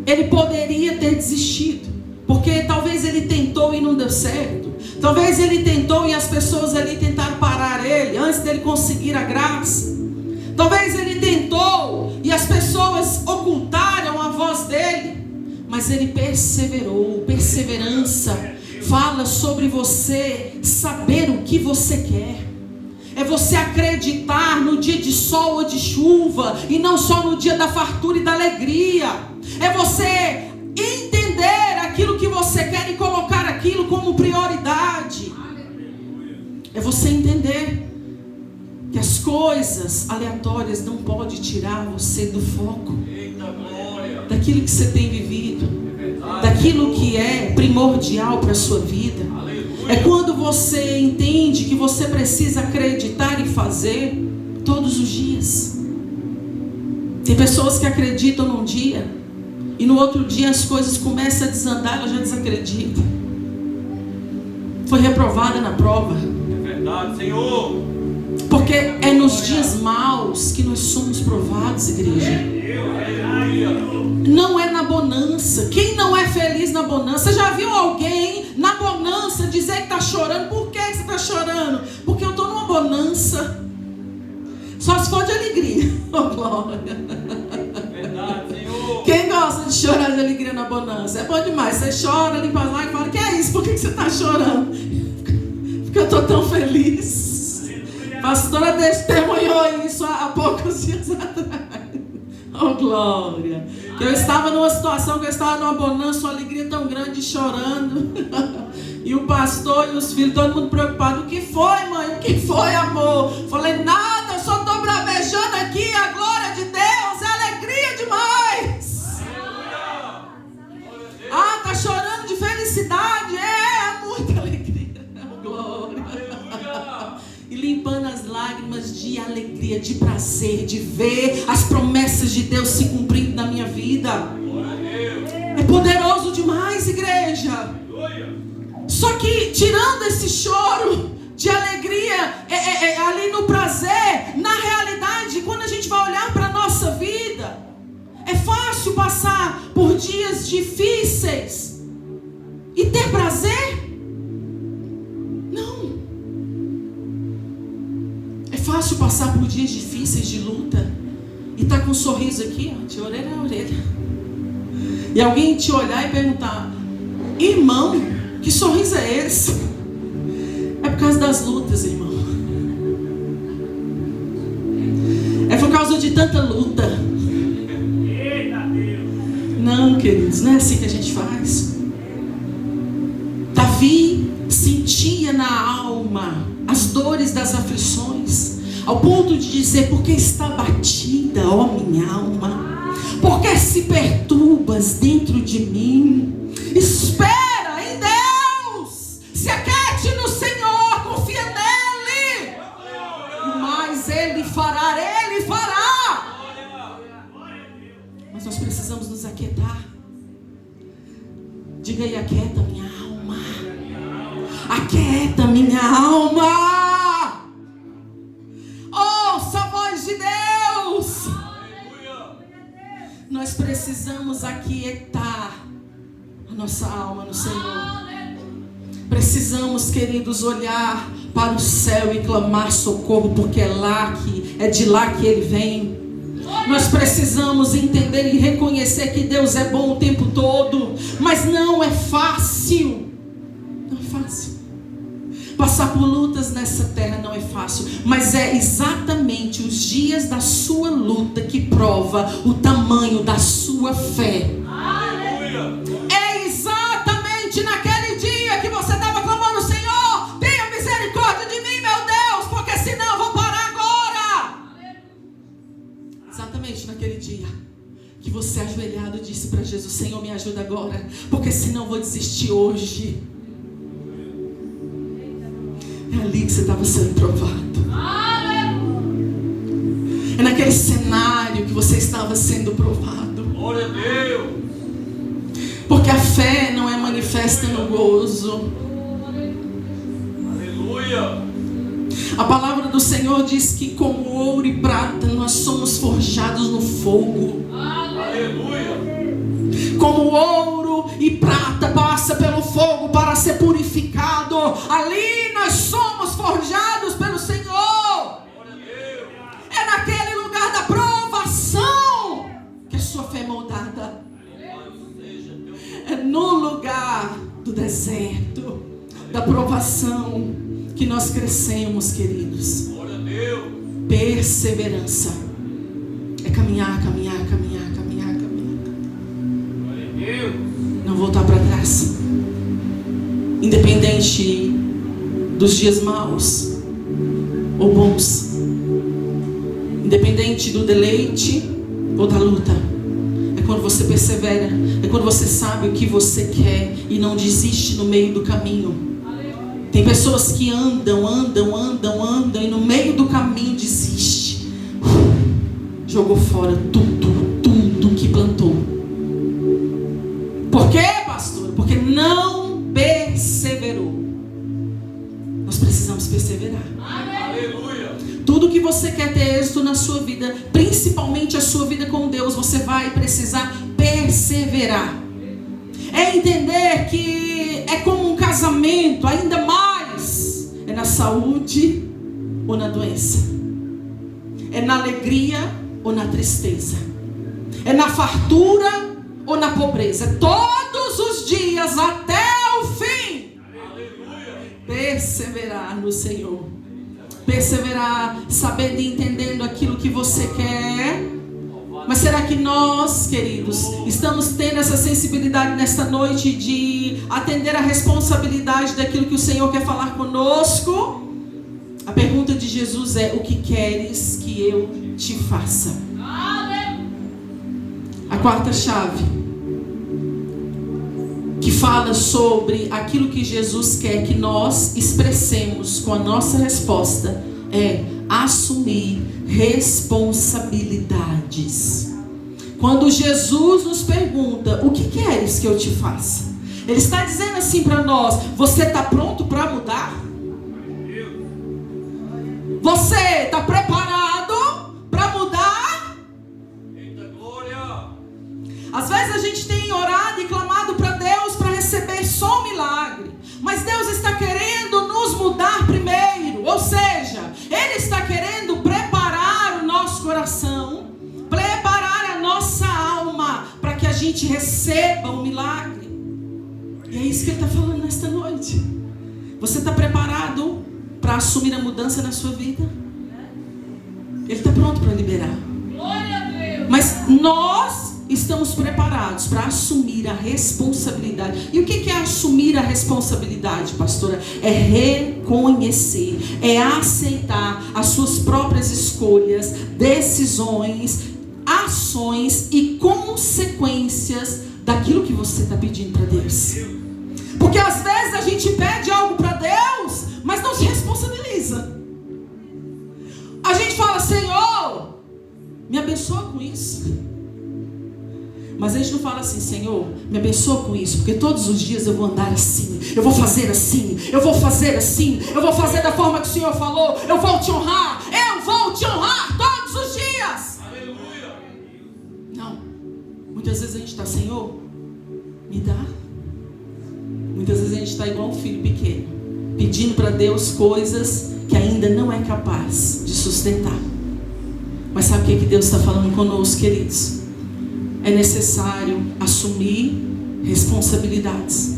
ele poderia ter desistido, porque talvez ele tentou e não deu certo. Talvez ele tentou e as pessoas ali tentaram parar ele antes dele conseguir a graça. Talvez ele tentou e as pessoas ocultaram a voz dele. Mas ele perseverou. Perseverança fala sobre você saber o que você quer. É você acreditar no dia de sol ou de chuva, e não só no dia da fartura e da alegria. É você entender aquilo que você quer e colocar aquilo como prioridade. É você entender que as coisas aleatórias não podem tirar você do foco. Daquilo que você tem vivido, daquilo que é primordial para a sua vida. É quando você entende que você precisa acreditar e fazer todos os dias. Tem pessoas que acreditam num dia e no outro dia as coisas começam a desandar, ela já desacredita. Foi reprovada na prova. É verdade, Senhor. Porque é nos dias maus que nós somos provados, igreja. Não é na bonança. Quem não é feliz na bonança? Você já viu alguém na bonança dizer que está chorando? Por que você está chorando? Porque eu estou numa bonança. Só se for de alegria. Oh, glória. Verdade, Senhor. Quem gosta de chorar de alegria na bonança? É bom demais. Você chora, limpa as lágrimas e fala: que é isso? Por que você está chorando? Porque eu estou tão feliz. A pastora testemunhou isso há poucos dias atrás. Oh, glória. Que eu estava numa situação que eu estava numa bonança, uma alegria tão grande, chorando. E o pastor e os filhos, todo mundo preocupado. O que foi, mãe? O que foi, amor? Falei: nada, eu só estou bravejando aqui. A glória de Deus é alegria demais. Ah, tá chorando de felicidade? É muita alegria. Oh, glória. E limpando as lágrimas de alegria, de prazer, de ver as promessas de Deus se cumprindo na minha vida. É poderoso demais, igreja. Só que tirando esse choro de alegria ali no prazer, na realidade, quando a gente vai olhar para a nossa vida, é fácil passar por dias difíceis e ter prazer? Não. É fácil passar por dias difíceis de luta e estar com um sorriso aqui, ó, de orelha a orelha. E alguém te olhar e perguntar: irmão, que sorriso é esse? É por causa das lutas, irmão. É por causa de tanta luta. Não, queridos, não é assim que a gente faz. Davi sentia na alma as dores das aflições, ao ponto de dizer: porque está batida, ó minha alma? Porque se perturbas dentro de mim? Espera em Deus, se aquete no Senhor, confia nele. precisamos nos aquietar. Diga aí, aquieta minha alma. Aquieta minha alma. Ouça a voz de Deus. Nós precisamos aquietar a nossa alma no Senhor. Precisamos, queridos, olhar para o céu e clamar socorro, porque é de lá que Ele vem. Nós precisamos entender e reconhecer que Deus é bom o tempo todo, mas não é fácil. Não é fácil. Passar por lutas nessa terra não é fácil, mas é exatamente os dias da sua luta que prova o tamanho da sua fé. É exatamente naquele dia que você estava clamando: Senhor, tenha misericórdia de mim, meu Deus, porque senão eu vou parar agora. Exatamente naquele dia que você ajoelhado disse para Jesus: Senhor, me ajuda agora, porque senão eu vou desistir hoje. É ali que você estava sendo provado. É naquele cenário que você estava sendo provado. Glória a Deus. Porque a fé não é manifesta no gozo. Aleluia. A palavra do Senhor diz que como ouro e prata nós somos forjados no fogo. Aleluia. Como ouro e prata passa pelo fogo para ser purificado, ali nós somos forjados pelo Senhor. É naquele lugar da provação que a sua fé é moldada. É no lugar do deserto, da provação, que nós crescemos, queridos. Perseverança é caminhar. Não voltar para trás. Independente dos dias maus ou bons, independente do deleite ou da luta, é quando você persevera, é quando você sabe o que você quer e não desiste no meio do caminho. Tem pessoas que andam e no meio do caminho desiste, jogou fora tudo que plantou. Por quê, pastor? Porque não perseverou. Nós precisamos perseverar. Aleluia. Tudo que você quer ter êxito na sua vida, principalmente a sua vida com Deus, você vai precisar perseverar. É entender que é como um casamento, ainda mais é na saúde ou na doença, é na alegria ou na tristeza, é na fartura ou na pobreza, todos os dias até o fim. Perseverar no Senhor, perseverar sabendo e entendendo aquilo que você quer. Mas será que nós, queridos, estamos tendo essa sensibilidade nesta noite de atender a responsabilidade daquilo que o Senhor quer falar conosco? A pergunta de Jesus é: o que queres que eu te faça? A quarta chave, que fala sobre aquilo que Jesus quer que nós expressemos com a nossa resposta, é assumir responsabilidades. Quando Jesus nos pergunta: o que queres que eu te faça? Ele está dizendo assim para nós: você está pronto para mudar? Você está preparado para mudar? Eita glória. Às vezes a gente tem orado e clamado para Deus para receber só um milagre, mas Deus está querendo nos mudar primeiro. Ou seja, Ele está querendo preparar o nosso coração, preparar a nossa alma para que a gente receba um milagre. E é isso que Ele está falando nesta noite. Você está preparado para assumir a mudança na sua vida? Ele está pronto para liberar. Mas nós estamos preparados para assumir a responsabilidade. E o que é assumir a responsabilidade, pastora? É reconhecer, é aceitar as suas próprias escolhas, decisões, ações e consequências daquilo que você está pedindo para Deus. Porque às vezes a gente pede algo para Deus, mas não se responsabiliza. A gente fala: Senhor, me abençoa com isso. Mas a gente não fala assim: Senhor, me abençoa com isso, porque todos os dias eu vou andar assim, eu vou fazer assim, eu vou fazer assim, eu vou fazer da forma que o Senhor falou, eu vou te honrar todos os dias. Aleluia. Não. Muitas vezes a gente está: Senhor, me dá. Muitas vezes a gente está igual um filho pequeno, pedindo para Deus coisas que ainda não é capaz de sustentar. Mas sabe o que Deus está falando conosco, queridos? É necessário assumir responsabilidades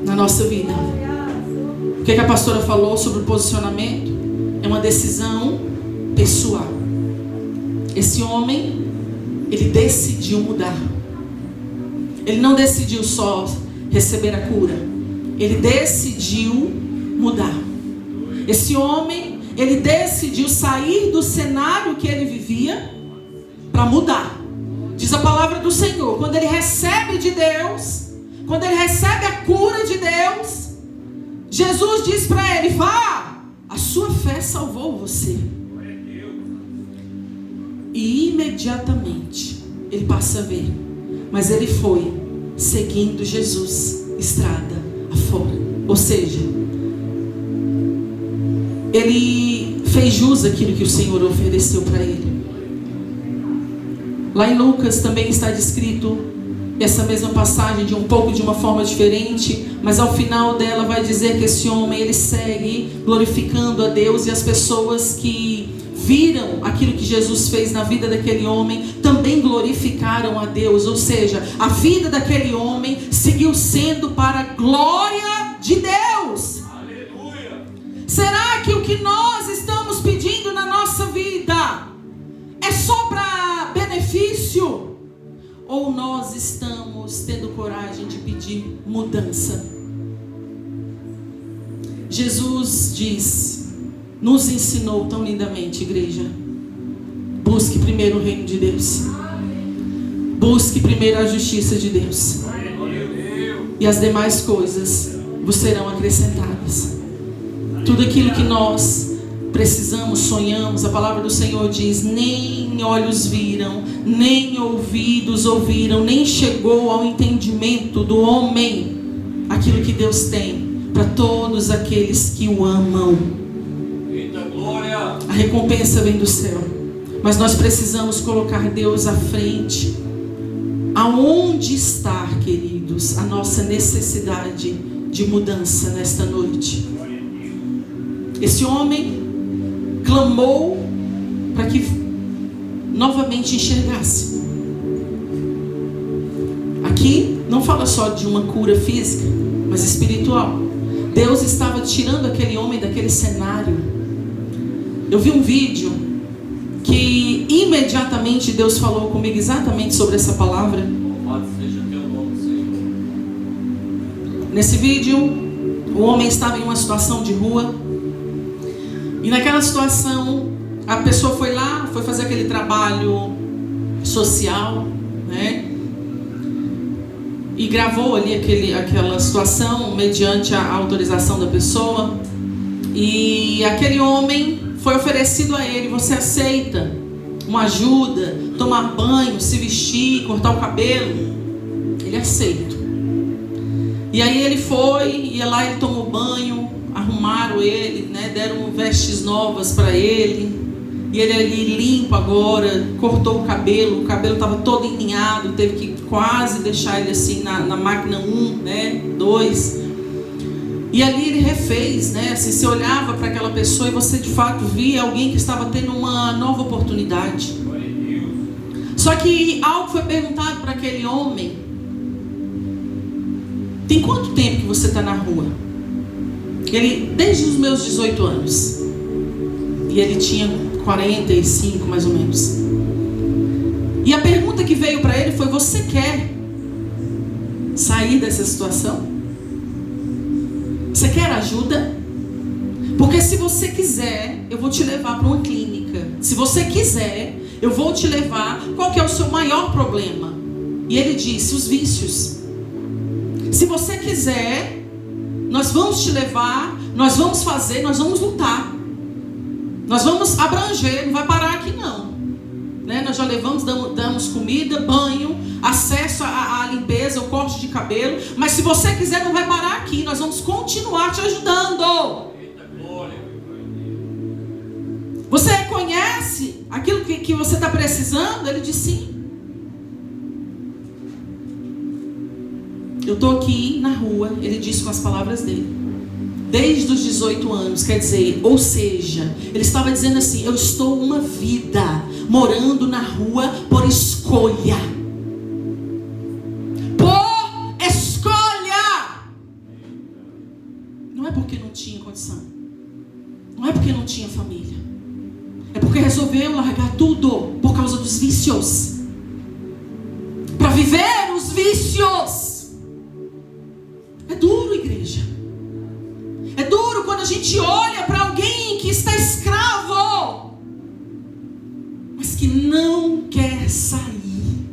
na nossa vida. O que a pastora falou sobre o posicionamento? É uma decisão pessoal. Esse homem, ele decidiu mudar. Ele não decidiu só receber a cura, ele decidiu mudar. Esse homem, ele decidiu sair do cenário que ele vivia para mudar. Diz a palavra do Senhor, quando ele recebe de Deus, quando ele recebe a cura de Deus, Jesus diz para ele: vá, a sua fé salvou você. E imediatamente ele passa a ver. Mas ele foi seguindo Jesus estrada afora. Ou seja, ele fez jus àquilo que o Senhor ofereceu para ele. Lá em Lucas também está descrito essa mesma passagem de uma forma diferente, mas ao final dela vai dizer que esse homem, ele segue glorificando a Deus, e as pessoas que viram aquilo que Jesus fez na vida daquele homem também glorificaram a Deus. Ou seja, a vida daquele homem seguiu sendo para a glória de Deus. Aleluia. Será que o que nós estamos pedindo na nossa vida é só para benefício? Ou nós estamos tendo coragem de pedir mudança? Jesus nos ensinou tão lindamente, igreja: busque primeiro o reino de Deus, busque primeiro a justiça de Deus, e as demais coisas vos serão acrescentadas. Tudo aquilo que nós precisamos, sonhamos, a palavra do Senhor diz: nem olhos viram, nem ouvidos ouviram, nem chegou ao entendimento do homem aquilo que Deus tem para todos aqueles que o amam. Eita glória. A recompensa vem do céu, mas nós precisamos colocar Deus à frente. Aonde está, queridos, a nossa necessidade de mudança nesta noite? Esse homem clamou para que novamente enxergasse. Aqui não fala só de uma cura física, mas espiritual. Deus estava tirando aquele homem daquele cenário. Eu vi um vídeo que imediatamente Deus falou comigo exatamente sobre essa palavra. Louvado seja teu nome, Senhor. Nesse vídeo, o homem estava em uma situação de rua. E naquela situação, a pessoa foi lá, foi fazer aquele trabalho social, né? E gravou ali aquela situação mediante a autorização da pessoa. E aquele homem foi oferecido a ele: você aceita uma ajuda, tomar banho, se vestir, cortar o cabelo? Ele aceita. E aí ele foi, e lá ele tomou banho, arrumaram ele, né, deram vestes novas para ele, e ele ali limpo agora, cortou o cabelo estava todo enlinhado, teve que quase deixar ele assim na máquina 1, né, 2, e ali ele refez, né, assim, você olhava para aquela pessoa e você de fato via alguém que estava tendo uma nova oportunidade. Só que algo foi perguntado para aquele homem: tem quanto tempo que você está na rua? Ele: desde os meus 18 anos. E ele tinha 45 mais ou menos. E a pergunta que veio para ele foi: você quer sair dessa situação? Você quer ajuda? Porque se você quiser, eu vou te levar para uma clínica. Se você quiser, eu vou te levar. Qual que é o seu maior problema? E ele disse: os vícios. Se você quiser, nós vamos te levar, nós vamos fazer, nós vamos lutar, nós vamos abranger, não vai parar aqui não. né? Nós já levamos, damos comida, banho, acesso à limpeza, ao corte de cabelo. Mas se você quiser, não vai parar aqui. Nós vamos continuar te ajudando. Eita glória. Você reconhece aquilo que você está precisando? Ele diz sim. Eu estou aqui na rua, ele disse com as palavras dele, desde os 18 anos, quer dizer, ou seja, ele estava dizendo assim: eu estou uma vida morando na rua por escolha. Por escolha. Não é porque não tinha condição, não é porque não tinha família, é porque resolveu largar tudo por causa dos vícios, para viver os vícios. É duro, igreja. É duro quando a gente olha para alguém que está escravo, mas que não quer sair.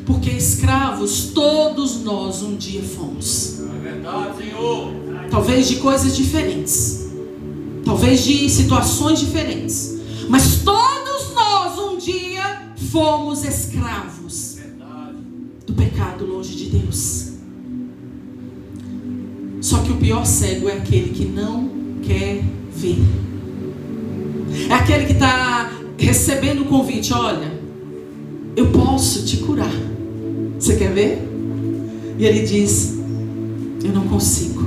Porque escravos todos nós um dia fomos. É verdade, Senhor. Talvez de coisas diferentes, talvez de situações diferentes, mas todos nós um dia fomos escravos do pecado longe de Deus. Só que o pior cego é aquele que não quer ver. É aquele que está recebendo o convite: olha, eu posso te curar, você quer ver? E ele diz: eu não consigo.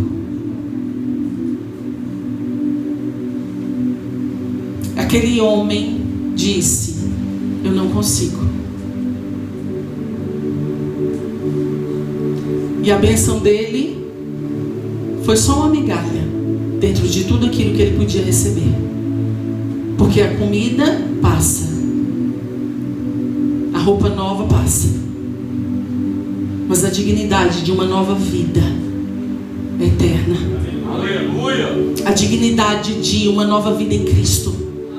Aquele homem disse: eu não consigo. E a bênção dele foi só uma migalha dentro de tudo aquilo que ele podia receber. Porque a comida passa, a roupa nova passa, mas a dignidade de uma nova vida é eterna. Aleluia. A dignidade de uma nova vida em Cristo,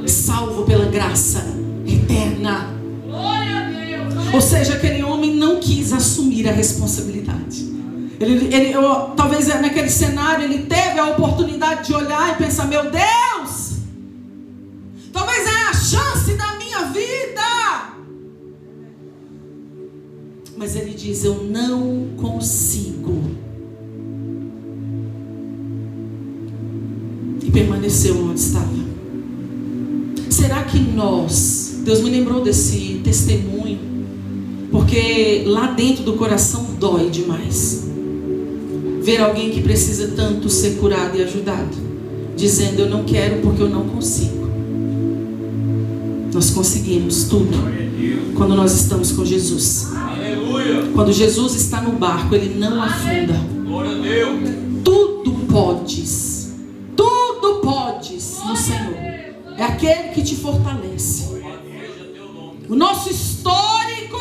salvo pela graça, é eterna. Ou seja, aquele homem não quis assumir a responsabilidade. Talvez naquele cenário ele teve a oportunidade de olhar e pensar: meu Deus, talvez é a chance da minha vida. Mas ele diz: eu não consigo. E permaneceu onde estava. Será que Deus me lembrou desse testemunho, porque lá dentro do coração dói demais ver alguém que precisa tanto ser curado e ajudado, dizendo: eu não quero porque eu não consigo. Nós conseguimos tudo quando nós estamos com Jesus. Aleluia. Quando Jesus está no barco, ele não afunda. Glória a Deus. Tudo podes no Senhor. É aquele que te fortalece. O nosso histórico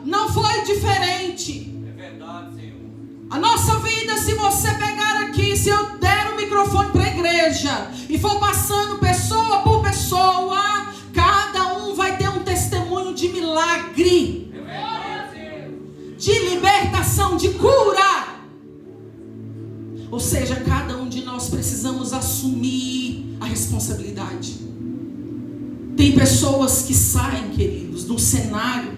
não foi diferente. É verdade, Senhor. A nossa vida, se você pegar aqui, se eu der o microfone para a igreja e for passando pessoa por pessoa, cada um vai ter um testemunho de milagre, de libertação, de cura. Ou seja, cada um de nós precisamos assumir a responsabilidade. Tem pessoas que saem, queridos, do cenário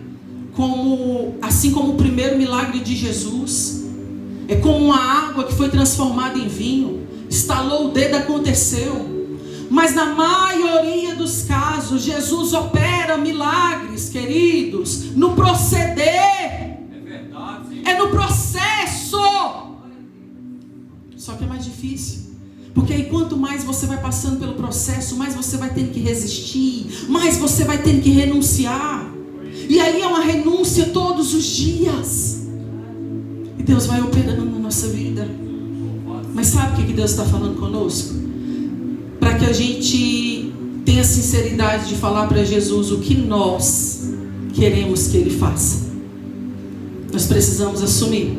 assim como o primeiro milagre de Jesus. É como uma água que foi transformada em vinho. Estalou o dedo, aconteceu. Mas na maioria dos casos, Jesus opera milagres, queridos, no proceder. É verdade, Senhor. É no processo. Só que é mais difícil. Porque aí quanto mais você vai passando pelo processo, mais você vai tendo que resistir, mais você vai tendo que renunciar. E aí é uma renúncia todos os dias. E Deus vai operando na nossa vida. Mas sabe o que Deus está falando conosco? Para que a gente tenha sinceridade de falar para Jesus o que nós queremos que Ele faça. Nós precisamos assumir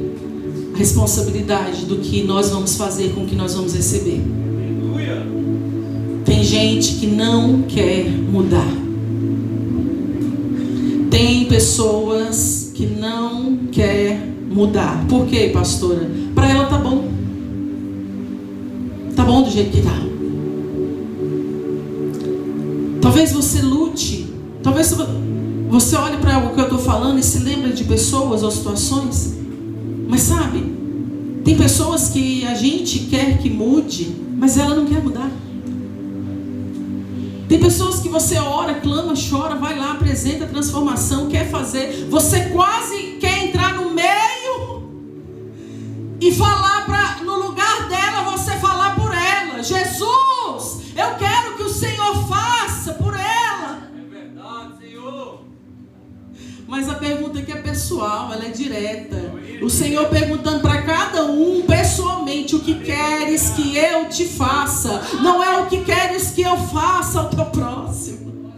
a responsabilidade do que nós vamos fazer com o que nós vamos receber. Aleluia. Tem gente que não quer mudar. Tem pessoas que não quer mudar. Por quê, pastora? Para ela tá bom. Tá bom do jeito que tá. Talvez você lute. Talvez você olhe para o que eu estou falando e se lembre de pessoas ou situações. Mas sabe, tem pessoas que a gente quer que mude, mas ela não quer mudar. Tem pessoas que você ora, clama, chora, vai lá, apresenta a transformação, quer fazer. Você quase quer entrar no meio e falar no lugar dela, você falar por ela. Jesus, eu quero que o Senhor faça por ela. É verdade, Senhor. Mas a pergunta aqui é pessoal, ela é direta. O Senhor perguntando para cada um pessoalmente: o que queres que eu te faça? Não é o que queres que eu faça ao teu próximo.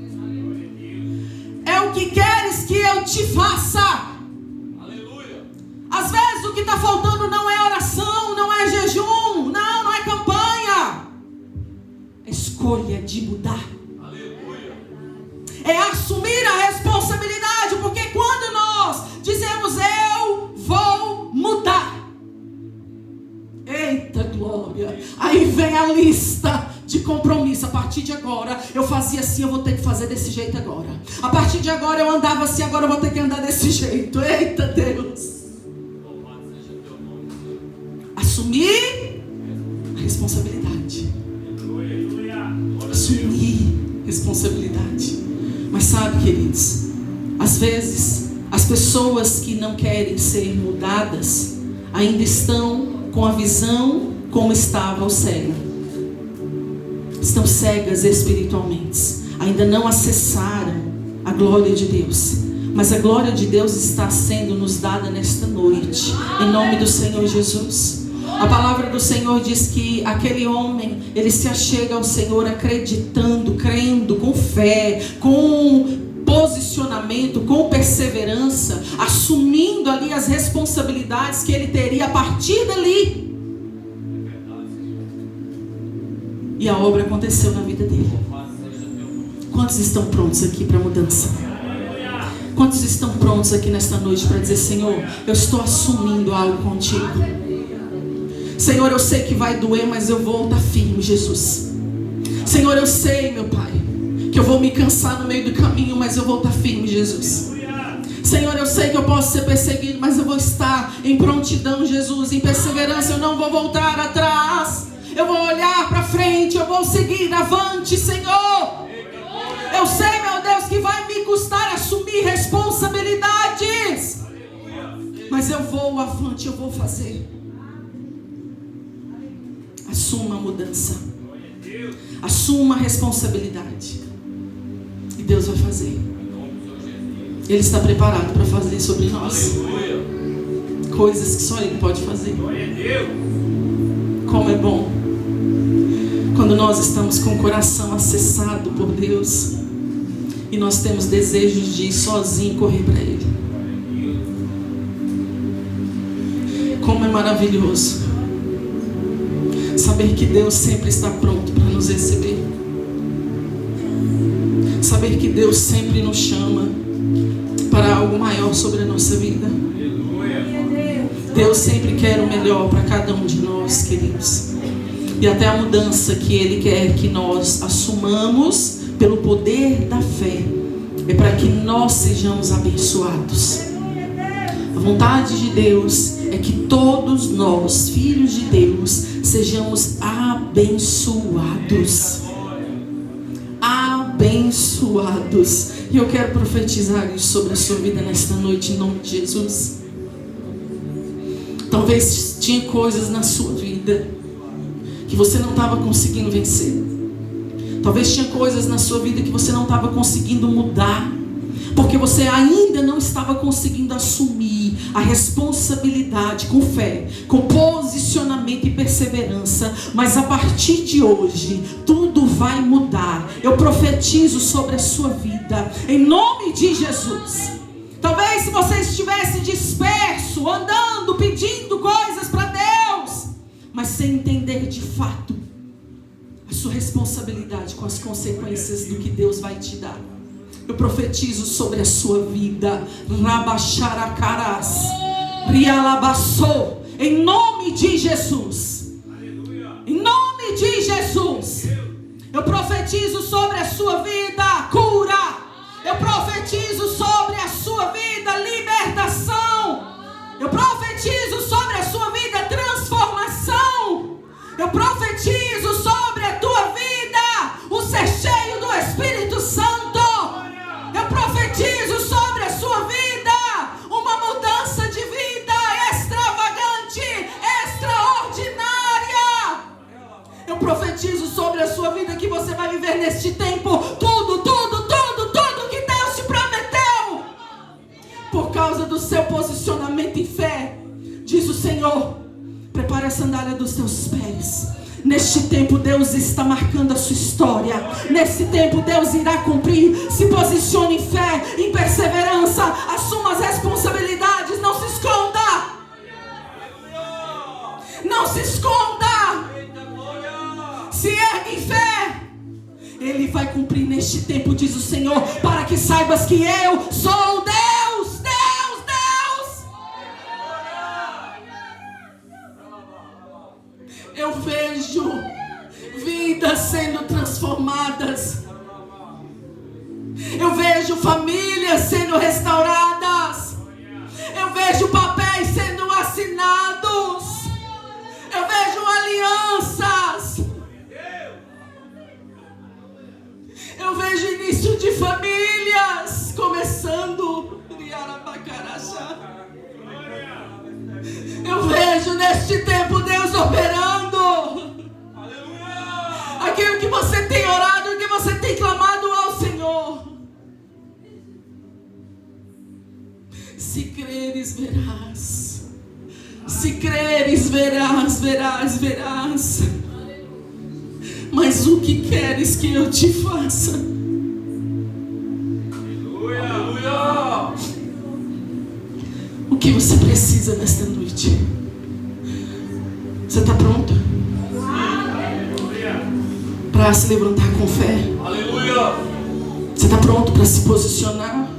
É o que queres que eu te faça. Aleluia. Às vezes o que está faltando não é oração, não é jejum, não é campanha. É escolha de mudar. Aleluia. É assumir a responsabilidade, porque quando nós dizemos eu vou mudar, eita glória, aí vem a lista de compromisso. A partir de agora eu fazia assim, eu vou ter que fazer desse jeito agora. A partir de agora eu andava assim, agora eu vou ter que andar desse jeito. Eita Deus. Louvado seja teu nome, Senhor. Assumir a responsabilidade. Assumir responsabilidade. Mas sabe, queridos, às vezes as pessoas que não querem ser mudadas ainda estão com a visão como estava o cego. Estão cegas espiritualmente, ainda não acessaram a glória de Deus. Mas a glória de Deus está sendo nos dada nesta noite, em nome do Senhor Jesus. A palavra do Senhor diz que aquele homem, ele se achega ao Senhor acreditando, crendo, com fé, com posicionamento, com perseverança, assumindo ali as responsabilidades que ele teria a partir dali. E a obra aconteceu na vida dele. Quantos estão prontos aqui para mudança? Quantos estão prontos aqui nesta noite para dizer: Senhor, eu estou assumindo algo contigo. Senhor, eu sei que vai doer, mas eu vou estar firme, Jesus. Senhor, eu sei, meu Pai, que eu vou me cansar no meio do caminho, mas eu vou estar firme, Jesus. Senhor, eu sei que eu posso ser perseguido, mas eu vou estar em prontidão, Jesus, em perseverança. Eu não vou voltar atrás. Eu vou olhar para frente, eu vou seguir avante, Senhor. Eu sei, meu Deus, que vai me custar assumir responsabilidades, mas eu vou avante, eu vou fazer. Assuma a mudança. Assuma a responsabilidade. E Deus vai fazer. Ele está preparado para fazer sobre nós coisas que só Ele pode fazer. Como é bom quando nós estamos com o coração acessado por Deus e nós temos desejos de ir sozinho e correr para Ele. Como é maravilhoso saber que Deus sempre está pronto para nos receber. Saber que Deus sempre nos chama para algo maior sobre a nossa vida. Deus sempre quer o melhor para cada um de nós, queridos. E até a mudança que Ele quer que nós assumamos pelo poder da fé é para que nós sejamos abençoados. A vontade de Deus é que todos nós, filhos de Deus, sejamos abençoados. Abençoados. E eu quero profetizar isso sobre a sua vida nesta noite, em nome de Jesus. Talvez tinha coisas na sua vida que você não estava conseguindo vencer. Talvez tinha coisas na sua vida que você não estava conseguindo mudar, porque você ainda não estava conseguindo assumir a responsabilidade com fé, com posicionamento e perseverança. Mas a partir de hoje, tudo vai mudar. Eu profetizo sobre a sua vida, em nome de Jesus. Talvez se você estivesse disperso, andando, pedindo coisas para Deus, mas sem entender de fato a sua responsabilidade com as consequências do que Deus vai te dar. Eu profetizo sobre a sua vida, Rabacharacarás, Rialabassou, em nome de Jesus. Em nome de Jesus. Eu profetizo sobre a sua vida Eu profetizo sobre a sua vida libertação. Eu profetizo sobre a sua vida transformação. Eu profetizo sobre a tua vida o ser cheio do Espírito Santo. Eu profetizo sobre a sua vida uma mudança de vida extravagante, extraordinária. Eu profetizo sobre a sua vida que você vai viver neste tempo tudo que Deus te prometeu. Por causa do seu posicionamento em fé, diz o Senhor, prepare a sandália dos teus pés. Neste tempo Deus está marcando a sua história. Nesse tempo Deus irá cumprir. Se posicione em fé, em perseverança. Assuma as responsabilidades. Não se esconda. Não se esconda. Se ergue em fé. Ele vai cumprir neste tempo, diz o Senhor, para que saibas que eu sou Deus. Eu vejo vidas sendo transformadas. Eu vejo famílias sendo restauradas. Eu vejo papéis sendo assinados. Eu vejo alianças. Eu vejo início de famílias começando. Eu vejo neste tempo Deus operando. Aquilo que você tem orado, que você tem clamado ao Senhor. Se creres, verás. Se creres, verás. Mas o que queres que eu te faça? Aleluia! O que você precisa nesta noite? Você está pronto? Para se levantar com fé? Aleluia! Você está pronto para se posicionar?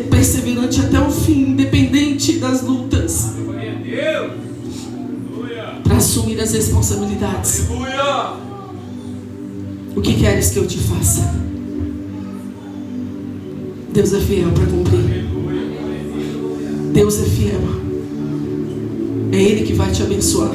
Perseverante até o fim, independente das lutas. Para assumir as responsabilidades. Aleluia! O que queres que eu te faça? Deus é fiel para cumprir. Deus é fiel. É Ele que vai te abençoar.